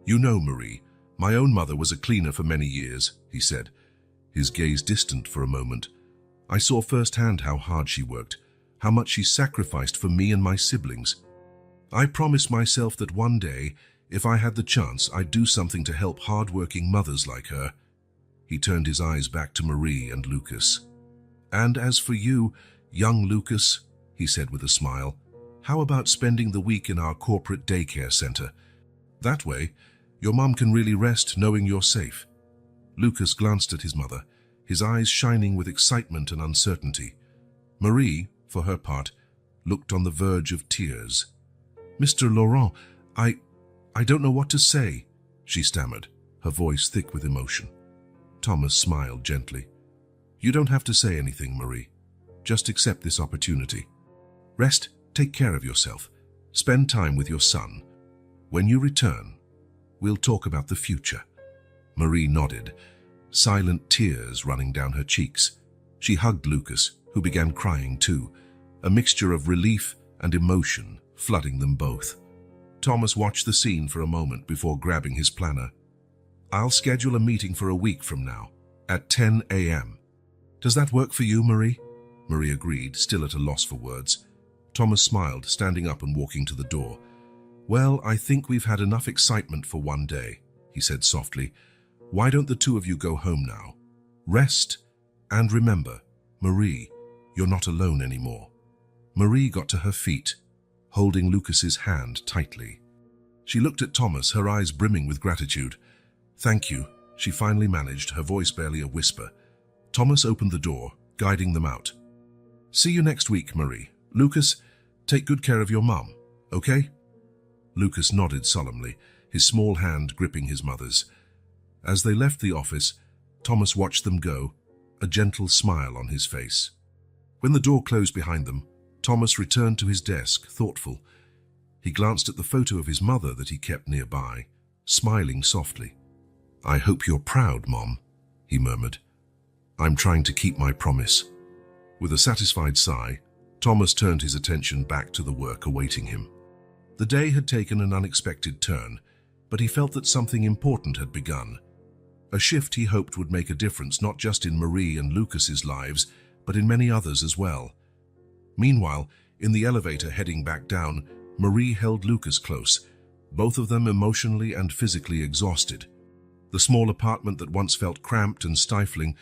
"You know, Marie, my own mother was a cleaner for many years," he said, his gaze distant for a moment. "I saw firsthand how hard she worked, how much she sacrificed for me and my siblings. I promised myself that one day, if I had the chance, I'd do something to help hard-working mothers like her." He turned his eyes back to Marie and Lucas. "And as for you, young Lucas," he said with a smile, "how about spending the week in our corporate daycare center? That way, your mom can really rest knowing you're safe." Lucas glanced at his mother, his eyes shining with excitement and uncertainty. Marie, for her part, looked on the verge of tears. "Mr. Laurent, I don't know what to say," she stammered, her voice thick with emotion. Thomas smiled gently. "You don't have to say anything, Marie. Just accept this opportunity. Rest, take care of yourself, spend time with your son. When you return, we'll talk about the future." Marie nodded, silent tears running down her cheeks. She hugged Lucas, who began crying too, a mixture of relief and emotion flooding them both. Thomas watched the scene for a moment before grabbing his planner. "I'll schedule a meeting for a week from now, at 10 a.m. Does that work for you, Marie?" Marie agreed, still at a loss for words. Thomas smiled, standing up and walking to the door. "Well, I think we've had enough excitement for one day," he said softly. "Why don't the two of you go home now? Rest, and remember, Marie, you're not alone anymore." Marie got to her feet, holding Lucas's hand tightly. She looked at Thomas, her eyes brimming with gratitude. "Thank you," she finally managed, her voice barely a whisper. Thomas opened the door, guiding them out. "See you next week, Marie. Lucas, take good care of your mom, okay?" Lucas nodded solemnly, his small hand gripping his mother's. As they left the office, Thomas watched them go, a gentle smile on his face. When the door closed behind them, Thomas returned to his desk, thoughtful. He glanced at the photo of his mother that he kept nearby, smiling softly. "I hope you're proud, Mom," he murmured. "I'm trying to keep my promise." With a satisfied sigh, Thomas turned his attention back to the work awaiting him. The day had taken an unexpected turn, but he felt that something important had begun. A shift he hoped would make a difference not just in Marie and Lucas's lives, but in many others as well. Meanwhile, in the elevator heading back down, Marie held Lucas close, both of them emotionally and physically exhausted. The small apartment that once felt cramped and stifling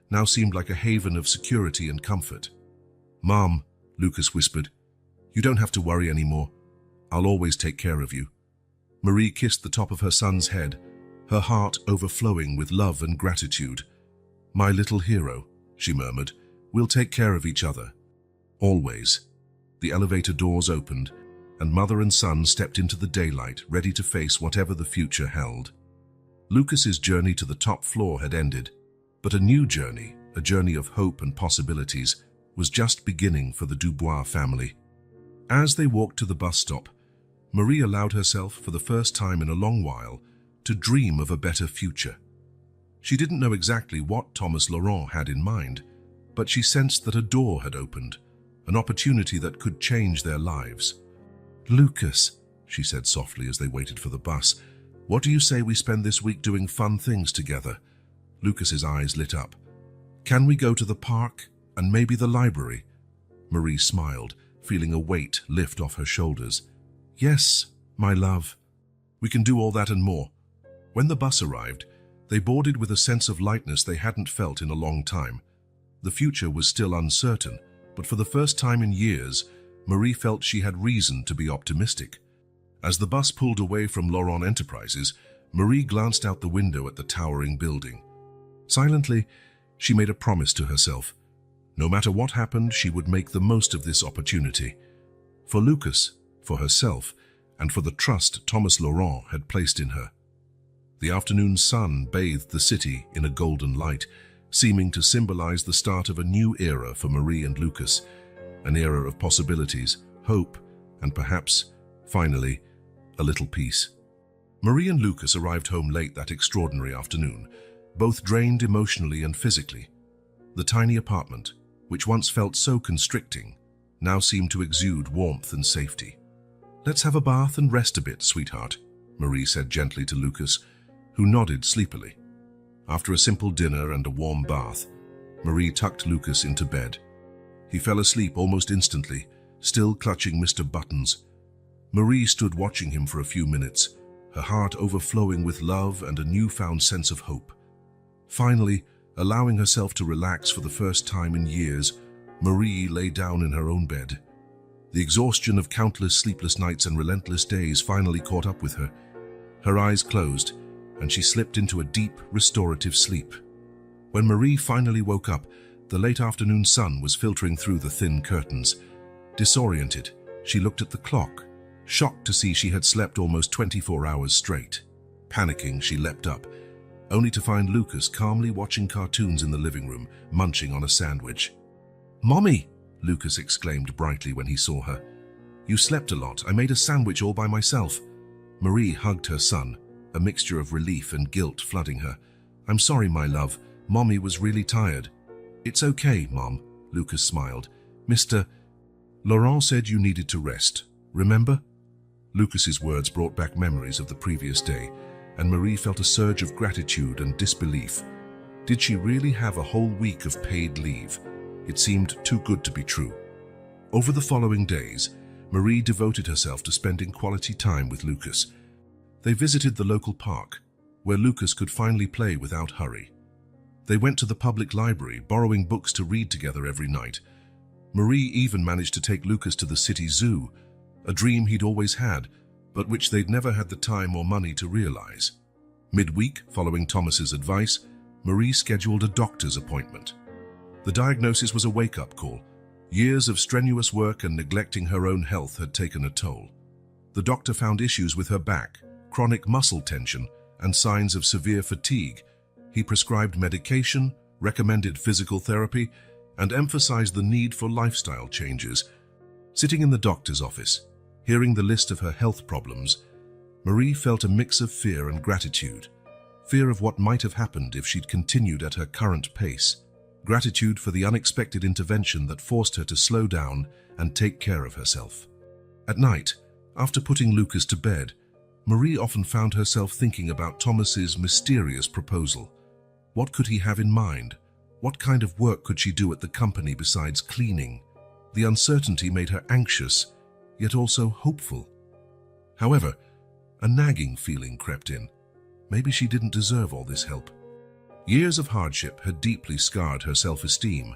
now seemed like a haven of security and comfort. "Mom," Lucas whispered, "you don't have to worry anymore. I'll always take care of you." Marie kissed the top of her son's head, her heart overflowing with love and gratitude. "My little hero," she murmured, "we'll take care of each other. Always." The elevator doors opened, and mother and son stepped into the daylight, ready to face whatever the future held. Lucas's journey to the top floor had ended, but a new journey, a journey of hope and possibilities, was just beginning for the Dubois family. As they walked to the bus stop, Marie allowed herself, for the first time in a long while, to dream of a better future. She didn't know exactly what Thomas Laurent had in mind, but she sensed that a door had opened, an opportunity that could change their lives. "Lucas," she said softly as they waited for the bus, "what do you say we spend this week doing fun things together?" Lucas's eyes lit up. "Can we go to the park and maybe the library?" Marie smiled, feeling a weight lift off her shoulders. "Yes, my love. We can do all that and more." When the bus arrived, they boarded with a sense of lightness they hadn't felt in a long time. The future was still uncertain, but for the first time in years, Marie felt she had reason to be optimistic. As the bus pulled away from Laurent Enterprises, Marie glanced out the window at the towering building. Silently, she made a promise to herself. No matter what happened, she would make the most of this opportunity. For Lucas, for herself, and for the trust Thomas Laurent had placed in her. The afternoon sun bathed the city in a golden light, seeming to symbolize the start of a new era for Marie and Lucas, an era of possibilities, hope, and perhaps, finally, a little peace. Marie and Lucas arrived home late that extraordinary afternoon, both drained emotionally and physically. The tiny apartment, which once felt so constricting, now seemed to exude warmth and safety. "Let's have a bath and rest a bit, sweetheart," Marie said gently to Lucas, who nodded sleepily. After a simple dinner and a warm bath, Marie tucked Lucas into bed. He fell asleep almost instantly, still clutching Mr. Buttons. Marie stood watching him for a few minutes, her heart overflowing with love and a newfound sense of hope. Finally, allowing herself to relax for the first time in years, Marie lay down in her own bed. The exhaustion of countless sleepless nights and relentless days finally caught up with her. Her eyes closed, and she slipped into a deep, restorative sleep. When Marie finally woke up, the late afternoon sun was filtering through the thin curtains. Disoriented, she looked at the clock, shocked to see she had slept almost 24 hours straight. Panicking, she leapt up, only to find Lucas calmly watching cartoons in the living room, munching on a sandwich. "Mommy!" Lucas exclaimed brightly when he saw her. "You slept a lot. I made a sandwich all by myself." Marie hugged her son, a mixture of relief and guilt flooding her. "I'm sorry, my love. Mommy was really tired." "It's okay, Mom," Lucas smiled. "Mr. Laurent said you needed to rest. Remember?" Lucas's words brought back memories of the previous day, and Marie felt a surge of gratitude and disbelief. Did she really have a whole week of paid leave? It seemed too good to be true. Over the following days, Marie devoted herself to spending quality time with Lucas. They visited the local park, where Lucas could finally play without hurry. They went to the public library, borrowing books to read together every night. Marie even managed to take Lucas to the city zoo, a dream he'd always had, but which they'd never had the time or money to realize. Midweek, following Thomas's advice, Marie scheduled a doctor's appointment. The diagnosis was a wake-up call. Years of strenuous work and neglecting her own health had taken a toll. The doctor found issues with her back, chronic muscle tension, and signs of severe fatigue. He prescribed medication, recommended physical therapy, and emphasized the need for lifestyle changes. Sitting in the doctor's office, hearing the list of her health problems, Marie felt a mix of fear and gratitude. Fear of what might have happened if she'd continued at her current pace. Gratitude for the unexpected intervention that forced her to slow down and take care of herself. At night, after putting Lucas to bed, Marie often found herself thinking about Thomas's mysterious proposal. What could he have in mind? What kind of work could she do at the company besides cleaning? The uncertainty made her anxious, yet also hopeful. However, a nagging feeling crept in. Maybe she didn't deserve all this help. Years of hardship had deeply scarred her self-esteem.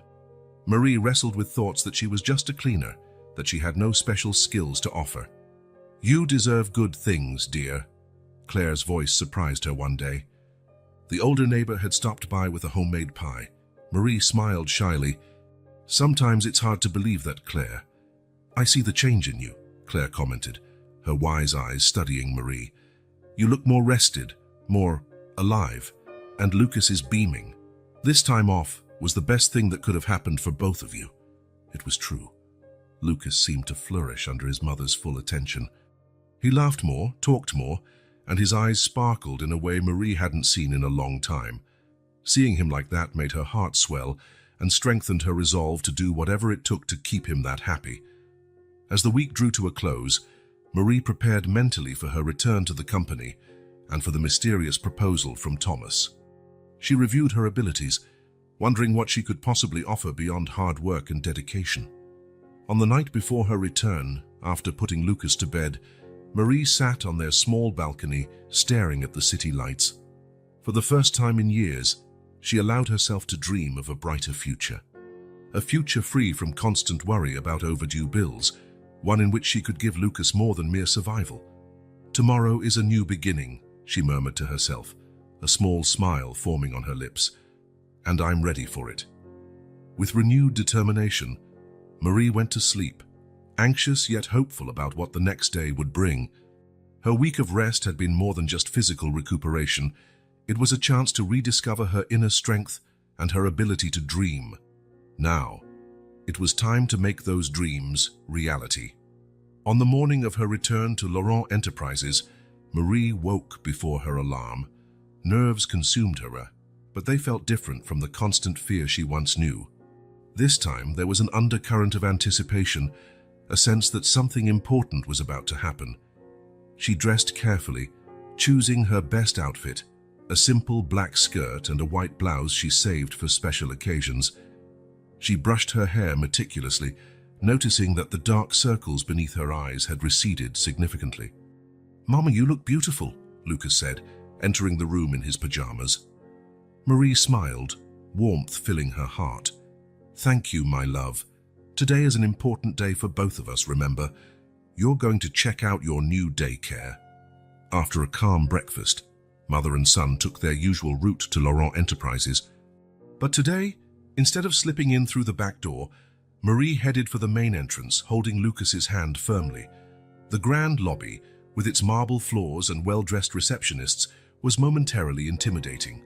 Marie wrestled with thoughts that she was just a cleaner, that she had no special skills to offer. "You deserve good things, dear," Claire's voice surprised her one day. The older neighbor had stopped by with a homemade pie. Marie smiled shyly. "Sometimes it's hard to believe that, Claire." "I see the change in you," Claire commented, her wise eyes studying Marie. "You look more rested, more alive, and Lucas is beaming. This time off was the best thing that could have happened for both of you." It was true. Lucas seemed to flourish under his mother's full attention. He laughed more, talked more, and his eyes sparkled in a way Marie hadn't seen in a long time. Seeing him like that made her heart swell and strengthened her resolve to do whatever it took to keep him that happy. As the week drew to a close, Marie prepared mentally for her return to the company and for the mysterious proposal from Thomas. She reviewed her abilities, wondering what she could possibly offer beyond hard work and dedication. On the night before her return, after putting Lucas to bed, Marie sat on their small balcony, staring at the city lights. For the first time in years, she allowed herself to dream of a brighter future. A future free from constant worry about overdue bills, one in which she could give Lucas more than mere survival. "Tomorrow is a new beginning," she murmured to herself, a small smile forming on her lips. "And I'm ready for it." With renewed determination, Marie went to sleep, anxious yet hopeful about what the next day would bring. Her week of rest had been more than just physical recuperation. It was a chance to rediscover her inner strength and her ability to dream. Now, it was time to make those dreams reality. On the morning of her return to Laurent Enterprises, Marie woke before her alarm. Nerves consumed her, but they felt different from the constant fear she once knew. This time, there was an undercurrent of anticipation, a sense that something important was about to happen. She dressed carefully, choosing her best outfit, a simple black skirt and a white blouse she saved for special occasions. She brushed her hair meticulously, noticing that the dark circles beneath her eyes had receded significantly. "Mama, you look beautiful," Lucas said, entering the room in his pajamas. Marie smiled, warmth filling her heart. "Thank you, my love. Today is an important day for both of us, remember? You're going to check out your new daycare." After a calm breakfast, mother and son took their usual route to Laurent Enterprises. But today, instead of slipping in through the back door, Marie headed for the main entrance, holding Lucas's hand firmly. The grand lobby, with its marble floors and well-dressed receptionists, was momentarily intimidating.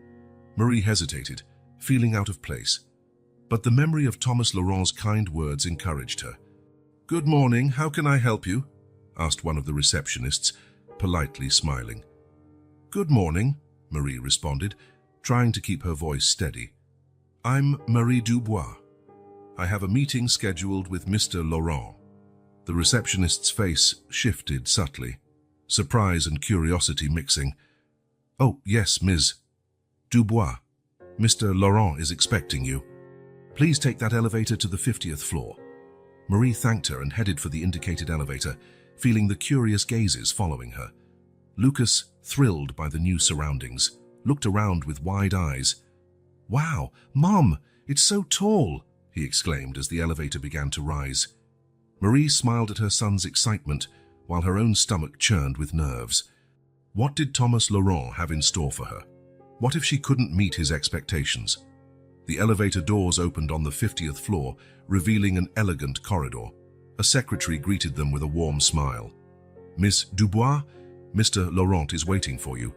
Marie hesitated, feeling out of place. But the memory of Thomas Laurent's kind words encouraged her. "Good morning, how can I help you?" asked one of the receptionists, politely smiling. "Good morning," Marie responded, trying to keep her voice steady. "I'm Marie Dubois. I have a meeting scheduled with Mr. Laurent." The receptionist's face shifted subtly, surprise and curiosity mixing. "Oh, yes, Ms. Dubois. Mr. Laurent is expecting you. Please take that elevator to the 50th floor." Marie thanked her and headed for the indicated elevator, feeling the curious gazes following her. Lucas, thrilled by the new surroundings, looked around with wide eyes. "Wow, Mom, it's so tall!" he exclaimed as the elevator began to rise. Marie smiled at her son's excitement, while her own stomach churned with nerves. What did Thomas Laurent have in store for her? What if she couldn't meet his expectations? The elevator doors opened on the 50th floor, revealing an elegant corridor. A secretary greeted them with a warm smile. "Miss Dubois, Mr. Laurent is waiting for you.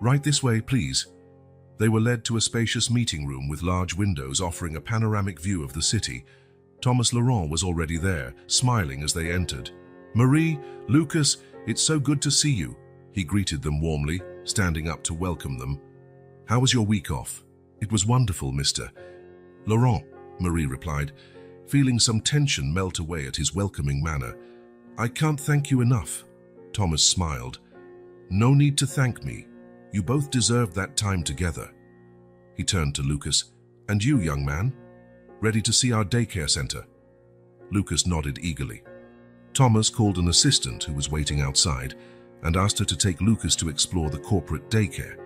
Right this way, please." They were led to a spacious meeting room with large windows offering a panoramic view of the city. Thomas Laurent was already there, smiling as they entered. "Marie, Lucas, it's so good to see you," he greeted them warmly, standing up to welcome them. "How was your week off?" "It was wonderful, Mr. Laurent," Marie replied, feeling some tension melt away at his welcoming manner. "I can't thank you enough." Thomas smiled. "No need to thank me. You both deserved that time together." He turned to Lucas. "And you, young man? Ready to see our daycare center?" Lucas nodded eagerly. Thomas called an assistant who was waiting outside and asked her to take Lucas to explore the corporate daycare.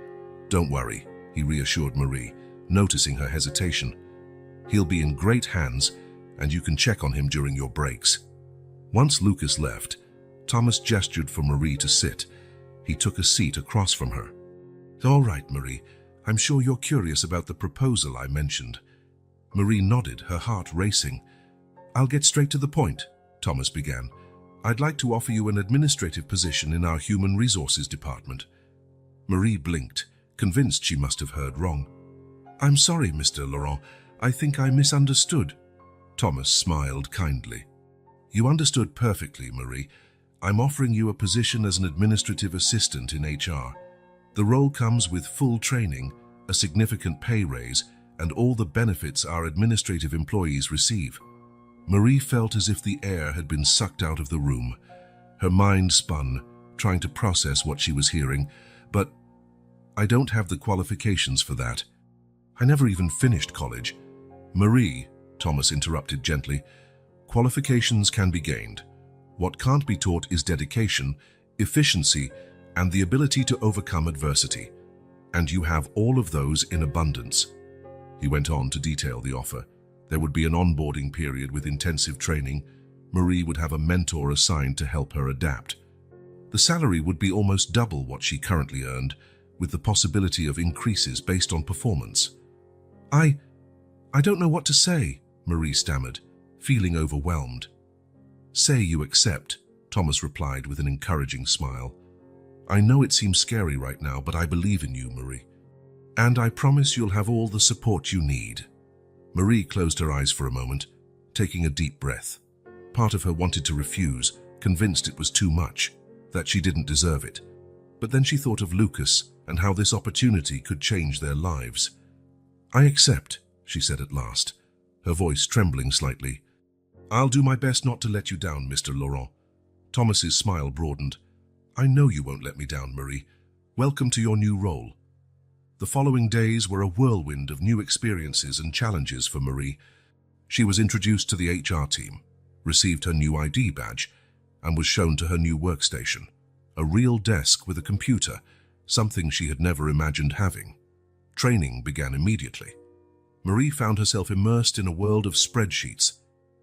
"Don't worry," he reassured Marie, noticing her hesitation. "He'll be in great hands, and you can check on him during your breaks." Once Lucas left, Thomas gestured for Marie to sit. He took a seat across from her. "All right, Marie, I'm sure you're curious about the proposal I mentioned." Marie nodded, her heart racing. "I'll get straight to the point," Thomas began. "I'd like to offer you an administrative position in our human resources department." Marie blinked, convinced she must have heard wrong. "I'm sorry, Mr. Laurent. I think I misunderstood." Thomas smiled kindly. "You understood perfectly, Marie. I'm offering you a position as an administrative assistant in HR. The role comes with full training, a significant pay raise, and all the benefits our administrative employees receive." Marie felt as if the air had been sucked out of the room. Her mind spun, trying to process what she was hearing. "But I don't have the qualifications for that. I never even finished college." "Marie," Thomas interrupted gently, "qualifications can be gained. What can't be taught is dedication, efficiency, and the ability to overcome adversity. And you have all of those in abundance." He went on to detail the offer. There would be an onboarding period with intensive training. Marie would have a mentor assigned to help her adapt. The salary would be almost double what she currently earned, with the possibility of increases based on performance. I don't know what to say," Marie stammered, feeling overwhelmed. "Say you accept," Thomas replied with an encouraging smile. I know it seems scary right now, but I believe in you, Marie. And I promise you'll have all the support you need." Marie closed her eyes for a moment, taking a deep breath. Part of her wanted to refuse, convinced it was too much, that she didn't deserve it. But then she thought of Lucas and how this opportunity could change their lives. "I accept," she said at last, her voice trembling slightly. "I'll do my best not to let you down, Mr. Laurent." Thomas's smile broadened. "I know you won't let me down, Marie. Welcome to your new role." The following days were a whirlwind of new experiences and challenges for Marie. She was introduced to the HR team, received her new ID badge, and was shown to her new workstation, a real desk with a computer, something she had never imagined having. Training began immediately. Marie found herself immersed in a world of spreadsheets,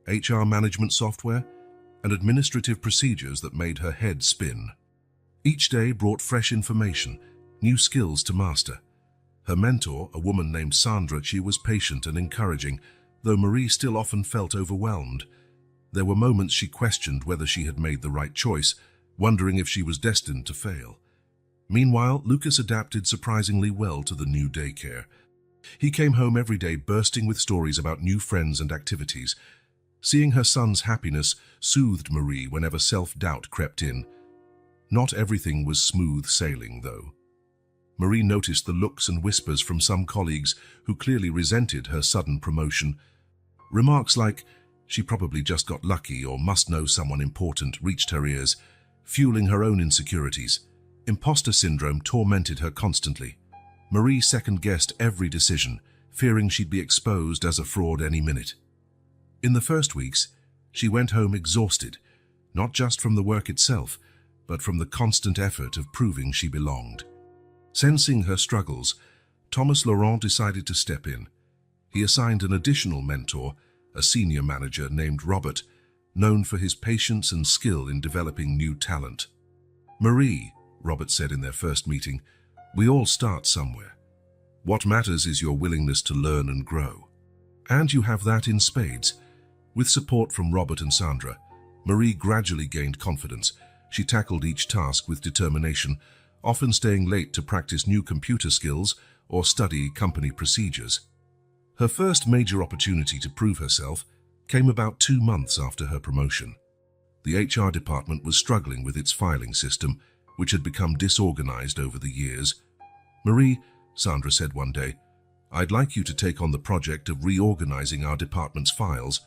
HR management software, and administrative procedures that made her head spin. Each day brought fresh information, new skills to master. Her mentor, a woman named Sandra, she was patient and encouraging, though Marie still often felt overwhelmed. There were moments she questioned whether she had made the right choice, wondering if she was destined to fail. Meanwhile, Lucas adapted surprisingly well to the new daycare. He came home every day bursting with stories about new friends and activities. Seeing her son's happiness soothed Marie whenever self-doubt crept in. Not everything was smooth sailing, though. Marie noticed the looks and whispers from some colleagues who clearly resented her sudden promotion. Remarks like, "She probably just got lucky," or "must know someone important," reached her ears, fueling her own insecurities. Imposter syndrome tormented her constantly. Marie second-guessed every decision, fearing she'd be exposed as a fraud any minute. In the first weeks, she went home exhausted, not just from the work itself, but from the constant effort of proving she belonged. Sensing her struggles, Thomas Laurent decided to step in. He assigned an additional mentor, a senior manager named Robert, known for his patience and skill in developing new talent. "Marie," Robert said in their first meeting, "we all start somewhere. What matters is your willingness to learn and grow. And you have that in spades." With support from Robert and Sandra, Marie gradually gained confidence. She tackled each task with determination, often staying late to practice new computer skills or study company procedures. Her first major opportunity to prove herself came about 2 months after her promotion. The HR department was struggling with its filing system, which had become disorganized over the years. "Marie," Sandra said one day, "I'd like you to take on the project of reorganizing our department's files.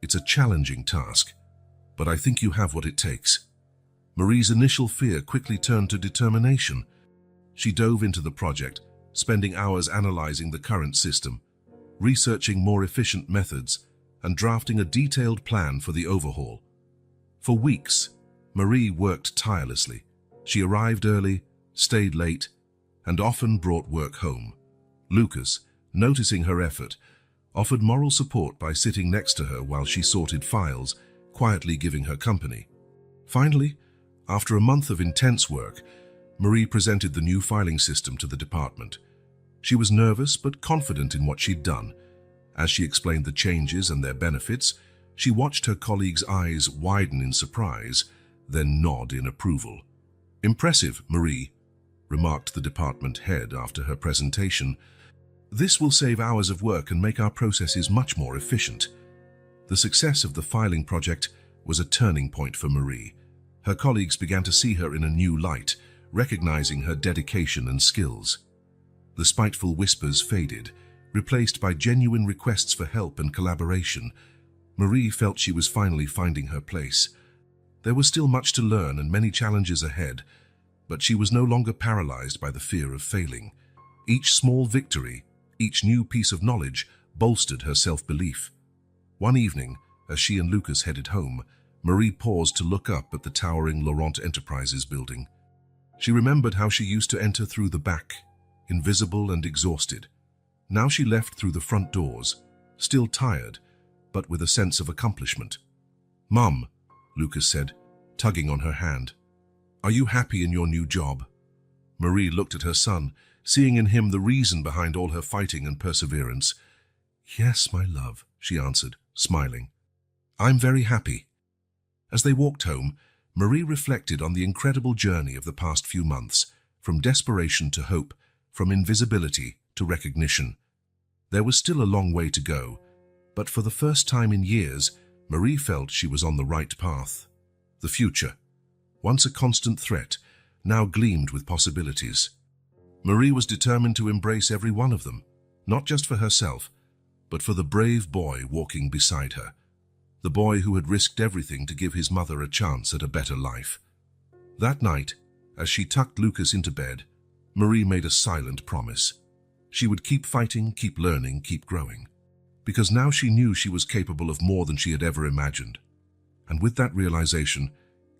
It's a challenging task, but I think you have what it takes." Marie's initial fear quickly turned to determination. She dove into the project, spending hours analyzing the current system, researching more efficient methods, and drafting a detailed plan for the overhaul. For weeks, Marie worked tirelessly. She arrived early, stayed late, and often brought work home. Lucas, noticing her effort, offered moral support by sitting next to her while she sorted files, quietly giving her company. Finally, after a month of intense work, Marie presented the new filing system to the department. She was nervous but confident in what she'd done. As she explained the changes and their benefits, she watched her colleagues' eyes widen in surprise, then nod in approval. "Impressive, Marie," remarked the department head after her presentation. "This will save hours of work and make our processes much more efficient." The success of the filing project was a turning point for Marie. Her colleagues began to see her in a new light, recognizing her dedication and skills. The spiteful whispers faded, replaced by genuine requests for help and collaboration. Marie felt she was finally finding her place. There was still much to learn and many challenges ahead, but she was no longer paralyzed by the fear of failing. Each small victory, each new piece of knowledge, bolstered her self-belief. One evening, as she and Lucas headed home, Marie paused to look up at the towering Laurent Enterprises building. She remembered how she used to enter through the back, invisible and exhausted. Now she left through the front doors, still tired, but with a sense of accomplishment. "Mum," Lucas said, tugging on her hand, "are you happy in your new job?" Marie looked at her son, seeing in him the reason behind all her fighting and perseverance. "Yes, my love," she answered, smiling. "I'm very happy." As they walked home, Marie reflected on the incredible journey of the past few months, from desperation to hope, from invisibility to recognition. There was still a long way to go, but for the first time in years, Marie felt she was on the right path. The future, once a constant threat, now gleamed with possibilities. Marie was determined to embrace every one of them, not just for herself, but for the brave boy walking beside her, the boy who had risked everything to give his mother a chance at a better life. That night, as she tucked Lucas into bed, Marie made a silent promise. She would keep fighting, keep learning, keep growing, because now she knew she was capable of more than she had ever imagined. And with that realization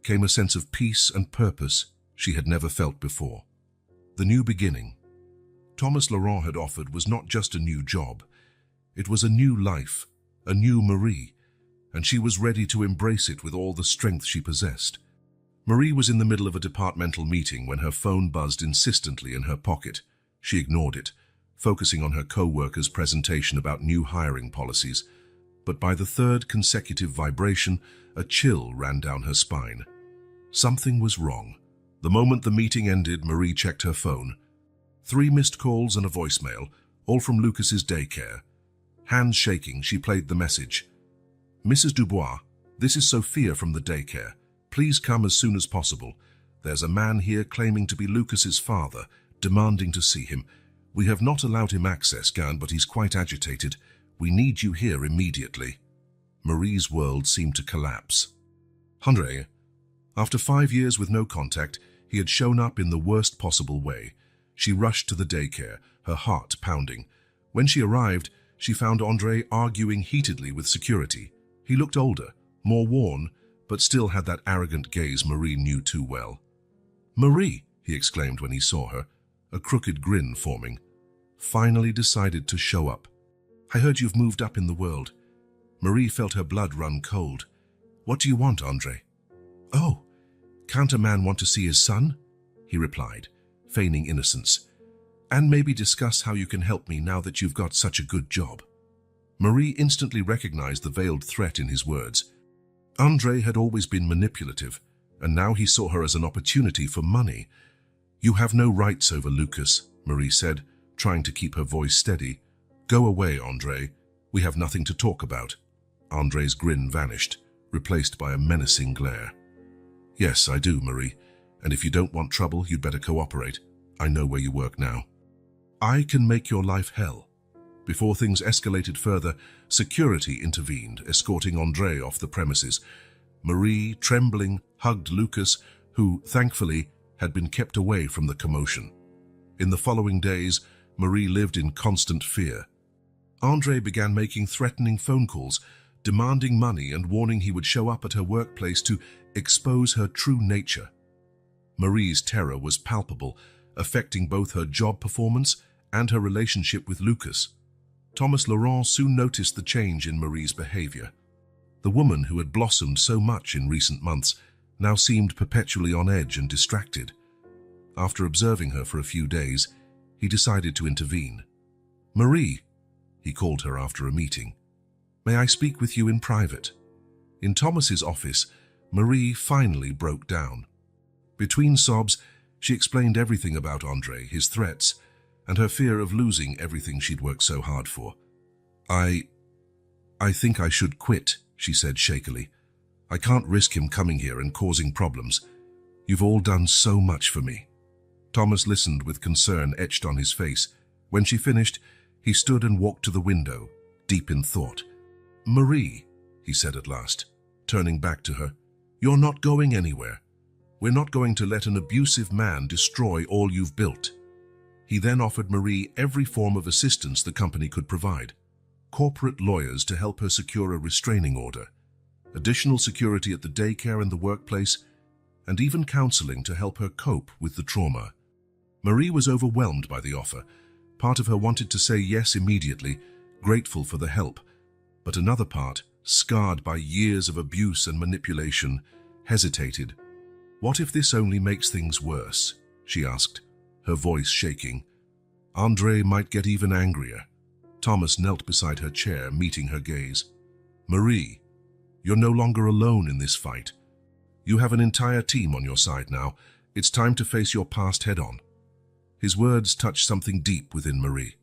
came a sense of peace and purpose she had never felt before. The new beginning Thomas Laurent had offered was not just a new job. It was a new life, a new Marie, and she was ready to embrace it with all the strength she possessed. Marie was in the middle of a departmental meeting when her phone buzzed insistently in her pocket. She ignored it, focusing on her co-worker's presentation about new hiring policies. But by the third consecutive vibration, a chill ran down her spine. Something was wrong. The moment the meeting ended, Marie checked her phone. 3 missed calls and a voicemail, all from Lucas's daycare. Hands shaking, she played the message. "Mrs. Dubois, this is Sophia from the daycare. Please come as soon as possible. There's a man here claiming to be Lucas's father, demanding to see him. We have not allowed him access, Gan, but he's quite agitated. We need you here immediately." Marie's world seemed to collapse. Andre, after 5 years with no contact, he had shown up in the worst possible way. She rushed to the daycare, her heart pounding. When she arrived, she found Andre arguing heatedly with security. He looked older, more worn, but still had that arrogant gaze Marie knew too well. "Marie," he exclaimed when he saw her, a crooked grin forming. "Finally decided to show up. I heard you've moved up in the world." Marie felt her blood run cold. "What do you want, Andre?" "Oh, can't a man want to see his son?" he replied, feigning innocence. "And maybe discuss how you can help me now that you've got such a good job." Marie instantly recognized the veiled threat in his words. Andre had always been manipulative, and now he saw her as an opportunity for money. "You have no rights over Lucas," Marie said, trying to keep her voice steady. "Go away, Andre. We have nothing to talk about." Andre's grin vanished, replaced by a menacing glare. "Yes, I do, Marie, and if you don't want trouble, you'd better cooperate. I know where you work now. I can make your life hell." Before things escalated further, security intervened, escorting Andre off the premises. Marie, trembling, hugged Lucas, who, thankfully, had been kept away from the commotion. In the following days, Marie lived in constant fear. Andre began making threatening phone calls, demanding money and warning he would show up at her workplace to expose her true nature. Marie's terror was palpable, affecting both her job performance and her relationship with Lucas. Thomas Laurent soon noticed the change in Marie's behavior. The woman who had blossomed so much in recent months now seemed perpetually on edge and distracted. After observing her for a few days, he decided to intervene. "Marie," he called her after a meeting, "may I speak with you in private?" In Thomas's office, Marie finally broke down. Between sobs, she explained everything about Andre, his threats, and her fear of losing everything she'd worked so hard for. I think I should quit," she said shakily. "I can't risk him coming here and causing problems. You've all done so much for me." Thomas listened with concern etched on his face. When she finished, he stood and walked to the window, deep in thought. "Marie," he said at last, turning back to her, "you're not going anywhere. We're not going to let an abusive man destroy all you've built." He then offered Marie every form of assistance the company could provide. Corporate lawyers to help her secure a restraining order, additional security at the daycare and the workplace, and even counseling to help her cope with the trauma. Marie was overwhelmed by the offer. Part of her wanted to say yes immediately, grateful for the help, but another part, scarred by years of abuse and manipulation, hesitated. "What if this only makes things worse?" she asked, her voice shaking. "Andre might get even angrier." Thomas knelt beside her chair, meeting her gaze. "Marie, you're no longer alone in this fight. You have an entire team on your side now. It's time to face your past head-on. His words touched something deep within Marie.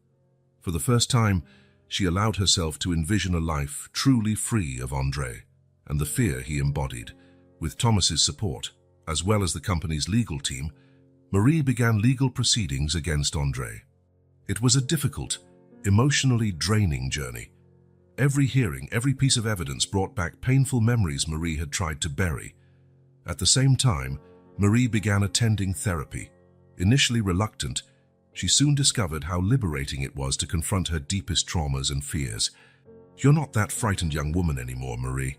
For the first time, she allowed herself to envision a life truly free of Andre and the fear he embodied. With Thomas's support, as well as the company's legal team, Marie began legal proceedings against Andre. It was a difficult, emotionally draining journey. Every hearing, every piece of evidence brought back painful memories Marie had tried to bury. At the same time, Marie began attending therapy. Initially reluctant, she soon discovered how liberating it was to confront her deepest traumas and fears. "You're not that frightened young woman anymore, Marie,"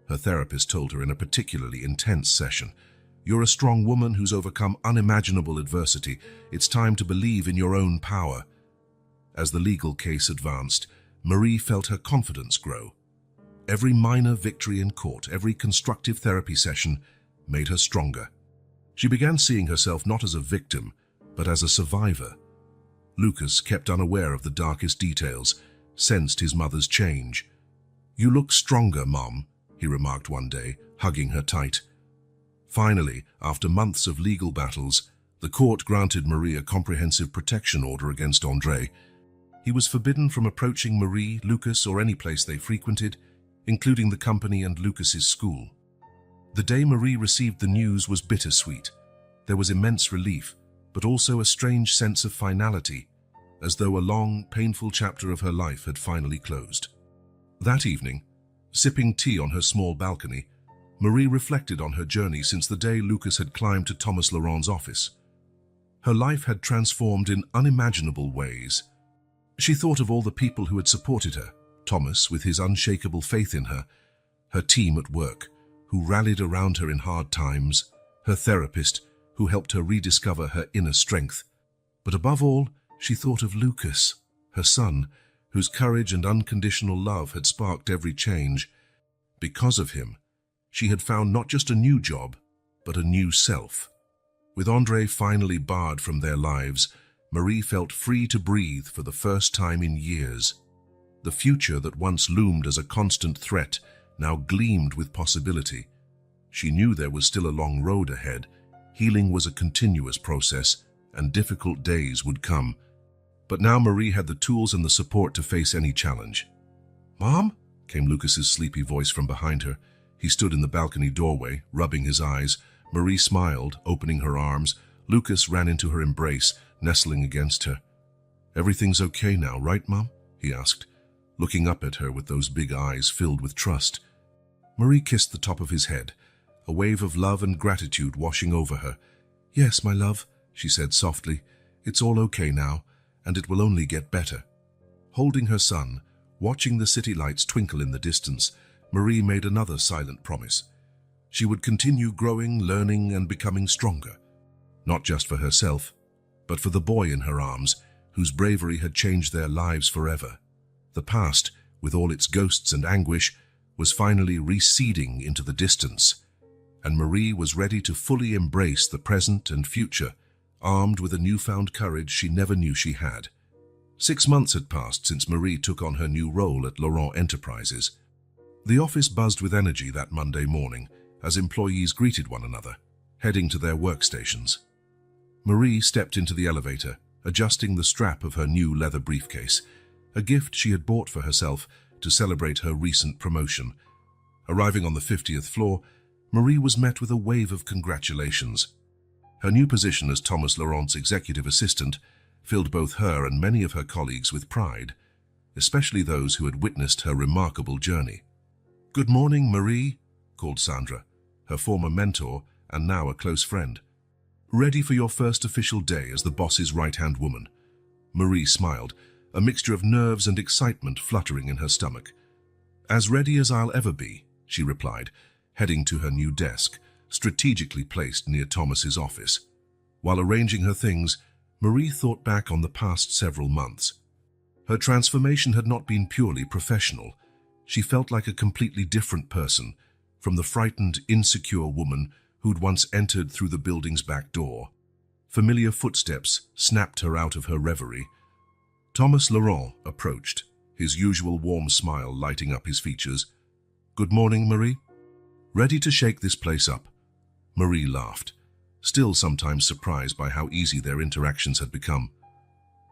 her therapist told her in a particularly intense session. "You're a strong woman who's overcome unimaginable adversity. It's time to believe in your own power." As the legal case advanced, Marie felt her confidence grow. Every minor victory in court, every constructive therapy session made her stronger. She began seeing herself not as a victim, but as a survivor. Lucas, kept unaware of the darkest details, sensed his mother's change. "You look stronger, Mom," he remarked one day, hugging her tight. Finally, after months of legal battles, the court granted Marie a comprehensive protection order against Andre. He was forbidden from approaching Marie, Lucas, or any place they frequented, including the company and Lucas's school. The day Marie received the news was bittersweet. There was immense relief, but also a strange sense of finality, as though a long, painful chapter of her life had finally closed. That evening, sipping tea on her small balcony, Marie reflected on her journey since the day Lucas had climbed to Thomas Laurent's office. Her life had transformed in unimaginable ways. She thought of all the people who had supported her, Thomas with his unshakable faith in her, her team at work, who rallied around her in hard times, her therapist, who helped her rediscover her inner strength. But above all, she thought of Lucas, her son, whose courage and unconditional love had sparked every change. Because of him, she had found not just a new job, but a new self. With Andre finally barred from their lives, Marie felt free to breathe for the first time in years. The future that once loomed as a constant threat now gleamed with possibility. She knew there was still a long road ahead. Healing was a continuous process, and difficult days would come. But now Marie had the tools and the support to face any challenge. "Mom?" came Lucas's sleepy voice from behind her. He stood in the balcony doorway, rubbing his eyes. Marie smiled, opening her arms. Lucas ran into her embrace, nestling against her. "Everything's okay now, right, Mom?" he asked, looking up at her with those big eyes filled with trust. Marie kissed the top of his head, a wave of love and gratitude washing over her. "Yes, my love," she said softly. "It's all okay now, and it will only get better." Holding her son, watching the city lights twinkle in the distance, Marie made another silent promise. She would continue growing, learning, and becoming stronger. Not just for herself, but for the boy in her arms, whose bravery had changed their lives forever. The past, with all its ghosts and anguish, was finally receding into the distance, and Marie was ready to fully embrace the present and future, armed with a newfound courage she never knew she had. 6 months had passed since Marie took on her new role at Laurent Enterprises. The office buzzed with energy that Monday morning as employees greeted one another, heading to their workstations. Marie stepped into the elevator, adjusting the strap of her new leather briefcase, a gift she had bought for herself to celebrate her recent promotion. Arriving on the 50th floor, Marie was met with a wave of congratulations. Her new position as Thomas Laurent's executive assistant filled both her and many of her colleagues with pride, especially those who had witnessed her remarkable journey. "Good morning, Marie," called Sandra, her former mentor and now a close friend. "Ready for your first official day as the boss's right-hand woman?" Marie smiled, a mixture of nerves and excitement fluttering in her stomach. "As ready as I'll ever be," she replied, heading to her new desk, strategically placed near Thomas's office. While arranging her things, Marie thought back on the past several months. Her transformation had not been purely professional. She felt like a completely different person, from the frightened, insecure woman who'd once entered through the building's back door. Familiar footsteps snapped her out of her reverie. Thomas Laurent approached, his usual warm smile lighting up his features. "Good morning, Marie." "Ready to shake this place up," Marie laughed, still sometimes surprised by how easy their interactions had become.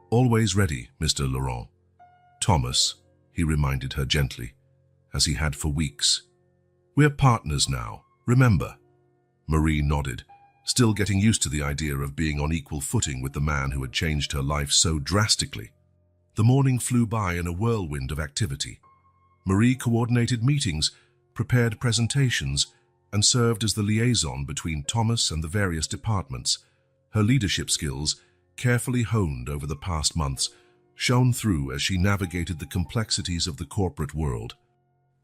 "Always ready, Mr. Laurent." "Thomas," he reminded her gently, as he had for weeks. "We're partners now, remember?" Marie nodded, still getting used to the idea of being on equal footing with the man who had changed her life so drastically. The morning flew by in a whirlwind of activity. Marie coordinated meetings, prepared presentations, and served as the liaison between Thomas and the various departments. Her leadership skills, carefully honed over the past months, shone through as she navigated the complexities of the corporate world.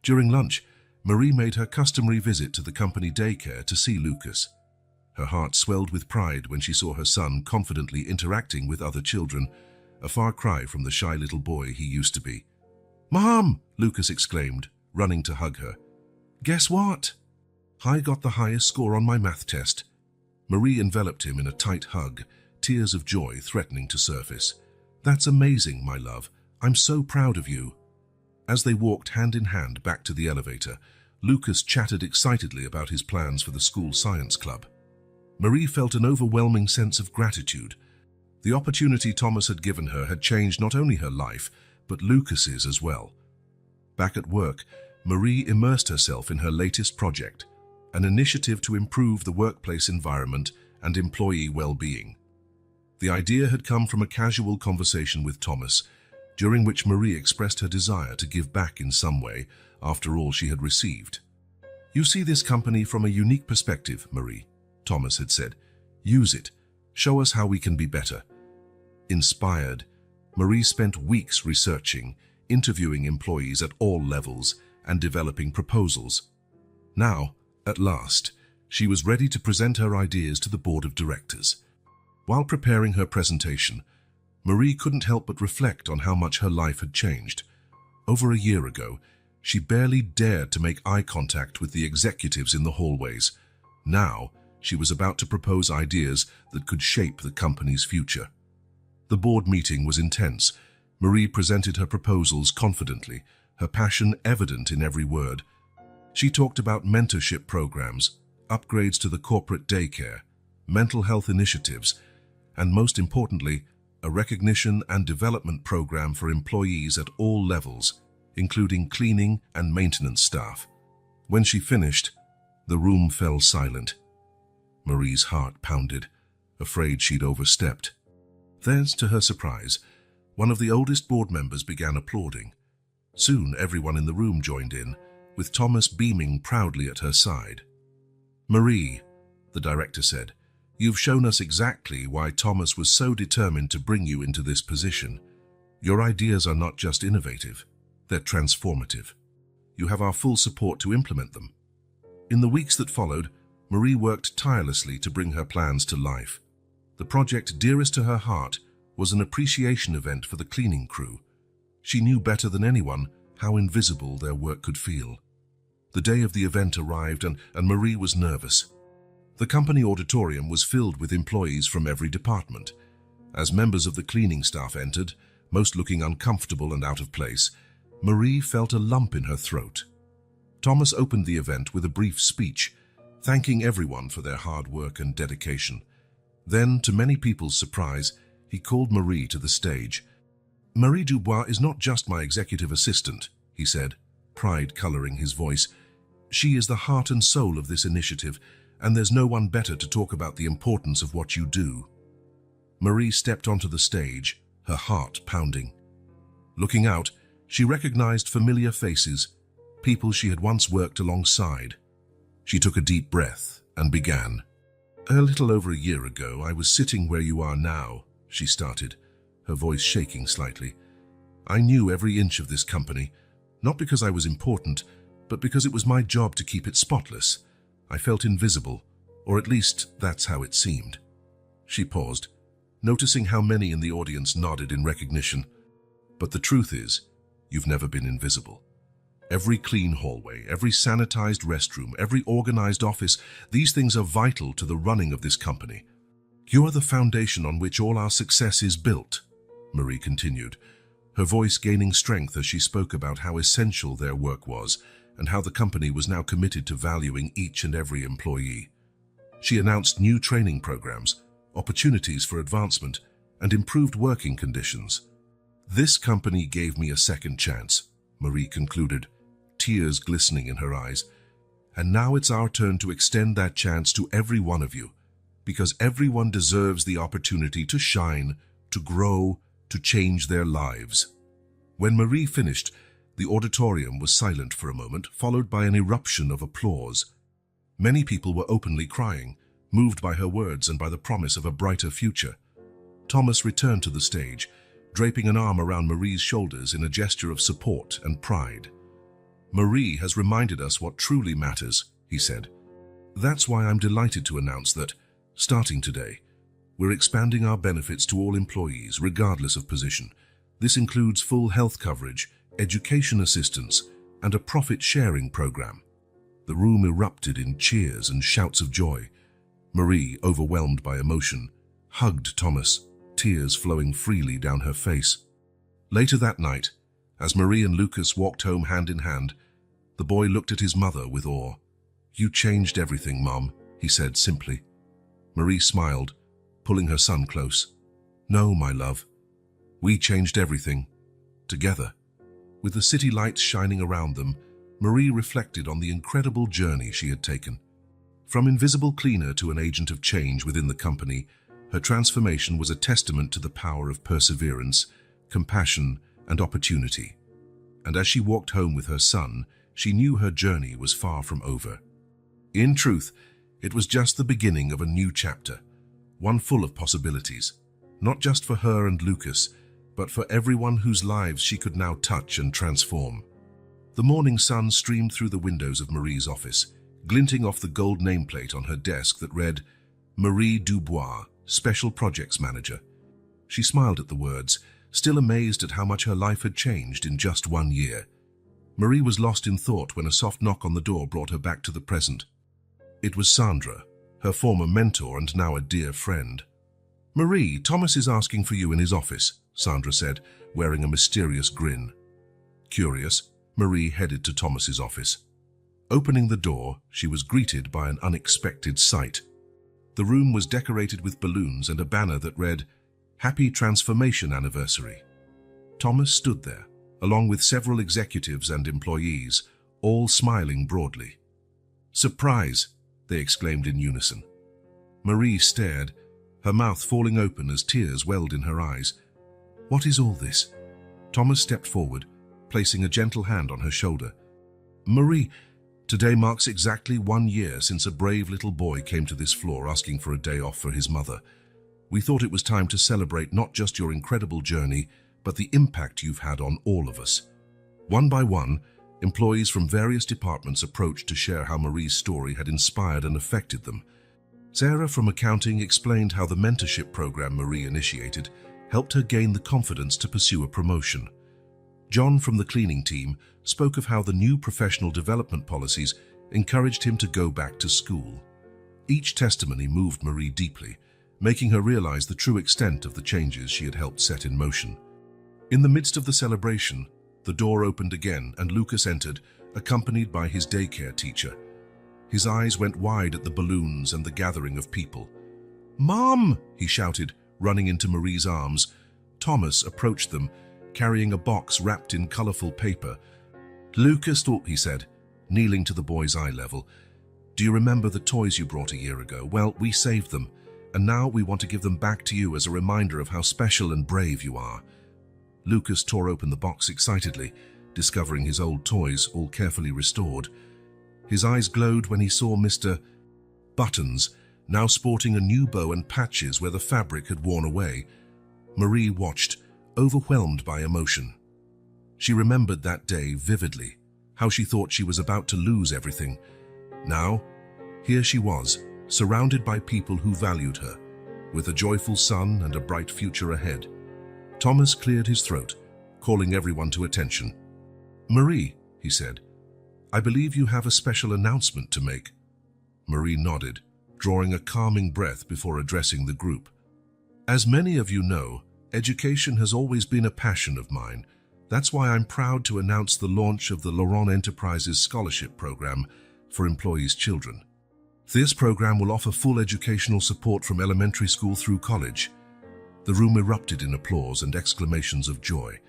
During lunch, Marie made her customary visit to the company daycare to see Lucas. Her heart swelled with pride when she saw her son confidently interacting with other children, a far cry from the shy little boy he used to be. "Mom!" Lucas exclaimed, running to hug her. "Guess what? I got the highest score on my math test." Marie enveloped him in a tight hug, tears of joy threatening to surface. "That's amazing, my love. I'm so proud of you." As they walked hand in hand back to the elevator, Lucas chatted excitedly about his plans for the school science club. Marie felt an overwhelming sense of gratitude. The opportunity Thomas had given her had changed not only her life, but Lucas's as well. Back at work, Marie immersed herself in her latest project, an initiative to improve the workplace environment and employee well-being. The idea had come from a casual conversation with Thomas, during which Marie expressed her desire to give back in some way after all she had received. "You see this company from a unique perspective, Marie," Thomas had said. "Use it. Show us how we can be better." Inspired, Marie spent weeks researching, interviewing employees at all levels, and developing proposals. Now, at last, she was ready to present her ideas to the board of directors. While preparing her presentation, Marie couldn't help but reflect on how much her life had changed. Over a year ago, she barely dared to make eye contact with the executives in the hallways. Now, she was about to propose ideas that could shape the company's future. The board meeting was intense. Marie presented her proposals confidently, her passion evident in every word. She talked about mentorship programs, upgrades to the corporate daycare, mental health initiatives, and most importantly, a recognition and development program for employees at all levels, including cleaning and maintenance staff. When she finished, the room fell silent. Marie's heart pounded, afraid she'd overstepped. Then, to her surprise, one of the oldest board members began applauding. Soon everyone in the room joined in, with Thomas beaming proudly at her side. "Marie," the director said, "you've shown us exactly why Thomas was so determined to bring you into this position. Your ideas are not just innovative, they're transformative. You have our full support to implement them." In the weeks that followed, Marie worked tirelessly to bring her plans to life. The project dearest to her heart was an appreciation event for the cleaning crew. She knew better than anyone how invisible their work could feel. The day of the event arrived and Marie was nervous. The company auditorium was filled with employees from every department. As members of the cleaning staff entered, most looking uncomfortable and out of place, Marie felt a lump in her throat. Thomas opened the event with a brief speech, thanking everyone for their hard work and dedication. Then, to many people's surprise, he called Marie to the stage. "Marie Dubois is not just my executive assistant," he said, pride coloring his voice. "She is the heart and soul of this initiative, and there's no one better to talk about the importance of what you do." Marie stepped onto the stage, her heart pounding. Looking out, she recognized familiar faces, people she had once worked alongside. She took a deep breath and began. "A little over a year ago, I was sitting where you are now," she started, her voice shaking slightly. "I knew every inch of this company, not because I was important, but because it was my job to keep it spotless. I felt invisible, or at least that's how it seemed." She paused, noticing how many in the audience nodded in recognition. "But the truth is, you've never been invisible. Every clean hallway, every sanitized restroom, every organized office, these things are vital to the running of this company. You are the foundation on which all our success is built," Marie continued, her voice gaining strength as she spoke about how essential their work was and how the company was now committed to valuing each and every employee. She announced new training programs, opportunities for advancement, and improved working conditions. "This company gave me a second chance," Marie concluded, tears glistening in her eyes. "And now it's our turn to extend that chance to every one of you, because everyone deserves the opportunity to shine, to grow, to change their lives." When Marie finished, the auditorium was silent for a moment, followed by an eruption of applause. Many people were openly crying, moved by her words and by the promise of a brighter future. Thomas returned to the stage, draping an arm around Marie's shoulders in a gesture of support and pride. "Marie has reminded us what truly matters," he said. "That's why I'm delighted to announce that, starting today, we're expanding our benefits to all employees, regardless of position. This includes full health coverage, education assistance, and a profit-sharing program." The room erupted in cheers and shouts of joy. Marie, overwhelmed by emotion, hugged Thomas, tears flowing freely down her face. Later that night, as Marie and Lucas walked home hand in hand, the boy looked at his mother with awe. "You changed everything, Mom," he said simply. Marie smiled, pulling her son close. "No, my love. We changed everything. Together." With the city lights shining around them, Marie reflected on the incredible journey she had taken. From invisible cleaner to an agent of change within the company, her transformation was a testament to the power of perseverance, compassion, and opportunity. And as she walked home with her son, she knew her journey was far from over. In truth, it was just the beginning of a new chapter, one full of possibilities, not just for her and Lucas, but for everyone whose lives she could now touch and transform. The morning sun streamed through the windows of Marie's office, glinting off the gold nameplate on her desk that read, "Marie Dubois, Special Projects Manager." She smiled at the words, still amazed at how much her life had changed in just 1 year. Marie was lost in thought when a soft knock on the door brought her back to the present. It was Sandra, her former mentor and now a dear friend. "Marie, Thomas is asking for you in his office," Sandra said, wearing a mysterious grin. Curious, Marie headed to Thomas's office. Opening the door, she was greeted by an unexpected sight. The room was decorated with balloons and a banner that read, "Happy Transformation Anniversary." Thomas stood there, along with several executives and employees, all smiling broadly. "Surprise!" they exclaimed in unison. Marie stared, her mouth falling open as tears welled in her eyes. "What is all this?" Thomas stepped forward, placing a gentle hand on her shoulder. "Marie, today marks exactly 1 year since a brave little boy came to this floor asking for a day off for his mother. We thought it was time to celebrate not just your incredible journey, but the impact you've had on all of us." One by one, employees from various departments approached to share how Marie's story had inspired and affected them. Sarah from accounting explained how the mentorship program Marie initiated helped her gain the confidence to pursue a promotion. John from the cleaning team spoke of how the new professional development policies encouraged him to go back to school. Each testimony moved Marie deeply, making her realize the true extent of the changes she had helped set in motion. In the midst of the celebration, the door opened again and Lucas entered, accompanied by his daycare teacher. His eyes went wide at the balloons and the gathering of people. "Mom!" he shouted, running into Marie's arms. Thomas approached them, carrying a box wrapped in colorful paper. "Lucas," he said, kneeling to the boy's eye level, "do you remember the toys you brought a year ago? Well, we saved them, and now we want to give them back to you as a reminder of how special and brave you are." Lucas tore open the box excitedly, discovering his old toys, all carefully restored. His eyes glowed when he saw Mr. Buttons, now sporting a new bow and patches where the fabric had worn away. Marie watched, overwhelmed by emotion. She remembered that day vividly, how she thought she was about to lose everything. Now, here she was, surrounded by people who valued her, with a joyful son and a bright future ahead. Thomas cleared his throat, calling everyone to attention. "Marie," he said, "I believe you have a special announcement to make." Marie nodded, drawing a calming breath before addressing the group. "As many of you know, education has always been a passion of mine. That's why I'm proud to announce the launch of the Laurent Enterprises Scholarship Program for employees' children. This program will offer full educational support from elementary school through college. The room erupted in applause and exclamations of joy.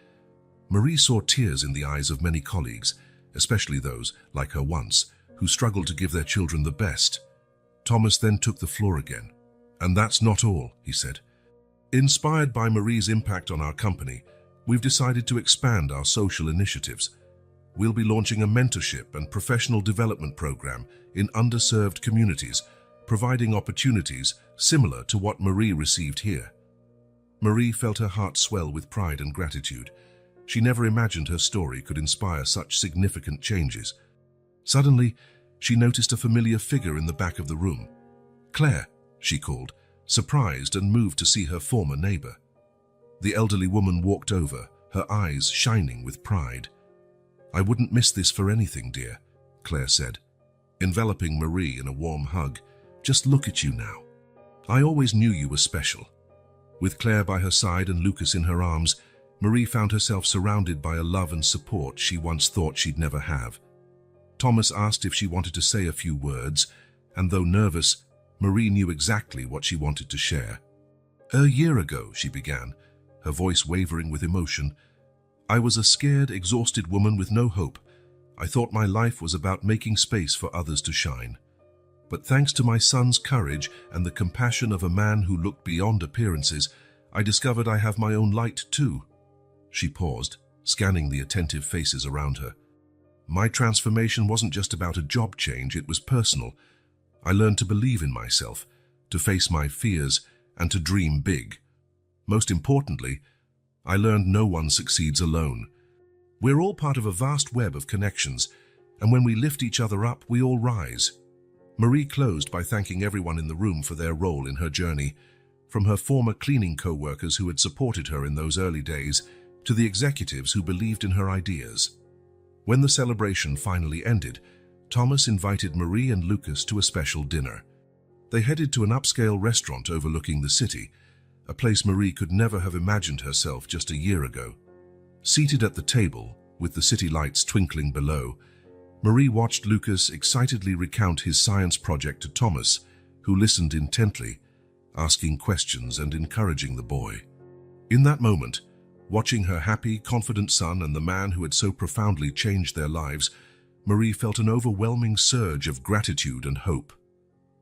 Marie saw tears in the eyes of many colleagues, especially those, like her once, who struggled to give their children the best. Thomas then took the floor again. "And that's not all," he said. "Inspired by Marie's impact on our company, we've decided to expand our social initiatives. We'll be launching a mentorship and professional development program in underserved communities, providing opportunities similar to what Marie received here." Marie felt her heart swell with pride and gratitude. She never imagined her story could inspire such significant changes. Suddenly, she noticed a familiar figure in the back of the room. "Claire," she called, surprised and moved to see her former neighbor. The elderly woman walked over, her eyes shining with pride. "I wouldn't miss this for anything, dear," Claire said, enveloping Marie in a warm hug. "Just look at you now. I always knew you were special." With Claire by her side and Lucas in her arms, Marie found herself surrounded by a love and support she once thought she'd never have. Thomas asked if she wanted to say a few words, and though nervous, Marie knew exactly what she wanted to share. "A year ago," she began, her voice wavering with emotion, "I was a scared, exhausted woman with no hope. I thought my life was about making space for others to shine. But thanks to my son's courage and the compassion of a man who looked beyond appearances, I discovered I have my own light too." She paused, scanning the attentive faces around her. "My transformation wasn't just about a job change, it was personal. I learned to believe in myself, to face my fears, and to dream big. Most importantly, I learned no one succeeds alone. We're all part of a vast web of connections, and when we lift each other up, we all rise." Marie closed by thanking everyone in the room for their role in her journey, from her former cleaning co-workers who had supported her in those early days, to the executives who believed in her ideas. When the celebration finally ended, Thomas invited Marie and Lucas to a special dinner. They headed to an upscale restaurant overlooking the city, a place Marie could never have imagined herself just a year ago. Seated at the table, with the city lights twinkling below, Marie watched Lucas excitedly recount his science project to Thomas, who listened intently, asking questions and encouraging the boy. In that moment, watching her happy, confident son and the man who had so profoundly changed their lives, Marie felt an overwhelming surge of gratitude and hope.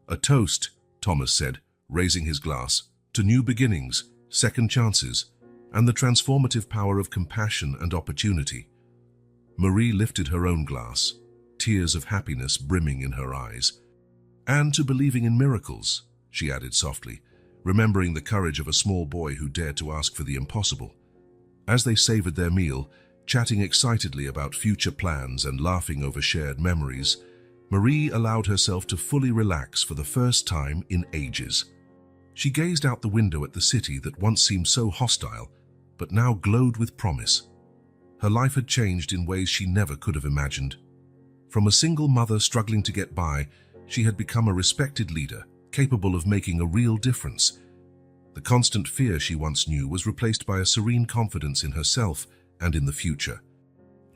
"A toast," Thomas said, raising his glass, "to new beginnings, second chances, and the transformative power of compassion and opportunity." Marie lifted her own glass, tears of happiness brimming in her eyes. "And to believing in miracles," she added softly, remembering the courage of a small boy who dared to ask for the impossible. As they savored their meal, chatting excitedly about future plans and laughing over shared memories, Marie allowed herself to fully relax for the first time in ages. She gazed out the window at the city that once seemed so hostile, but now glowed with promise. Her life had changed in ways she never could have imagined. From a single mother struggling to get by, she had become a respected leader, capable of making a real difference. The constant fear she once knew was replaced by a serene confidence in herself and in the future.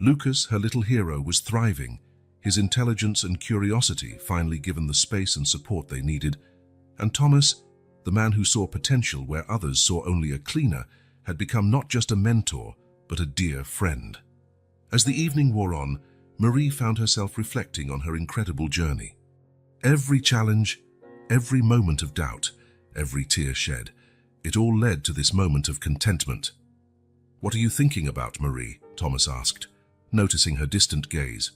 Lucas, her little hero, was thriving, his intelligence and curiosity finally given the space and support they needed. And Thomas, the man who saw potential where others saw only a cleaner, had become not just a mentor, but a dear friend. As the evening wore on, Marie found herself reflecting on her incredible journey. Every challenge, every moment of doubt, every tear shed, it all led to this moment of contentment. "What are you thinking about, Marie?" Thomas asked, noticing her distant gaze.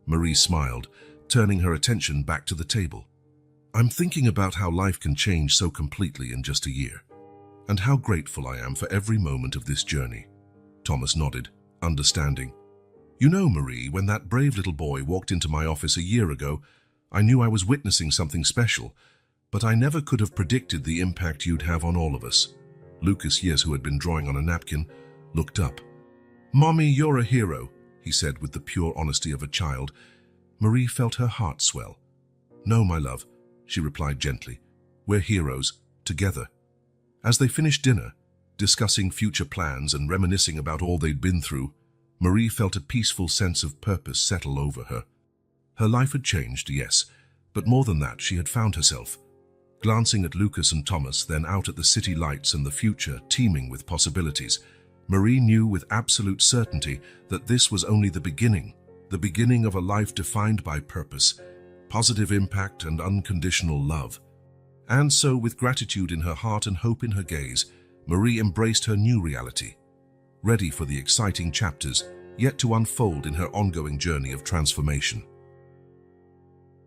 Marie smiled, turning her attention back to the table. "I'm thinking about how life can change so completely in just a year, and how grateful I am for every moment of this journey." Thomas nodded, understanding. "You know, Marie, when that brave little boy walked into my office a year ago, I knew I was witnessing something special, but I never could have predicted the impact you'd have on all of us." Lucas, yes, who had been drawing on a napkin, looked up. "Mommy, you're a hero," he said with the pure honesty of a child. Marie felt her heart swell. "No, my love," she replied gently. "We're heroes, together." As they finished dinner, discussing future plans and reminiscing about all they'd been through, Marie felt a peaceful sense of purpose settle over her. Her life had changed, yes, But more than that, she had found herself. Glancing at Lucas and Thomas, then out at the city lights and the future teeming with possibilities, Marie knew with absolute certainty that this was only the beginning of a life defined by purpose, positive impact, and unconditional love. And so, with gratitude in her heart and hope in her gaze, Marie embraced her new reality, ready for the exciting chapters yet to unfold in her ongoing journey of transformation.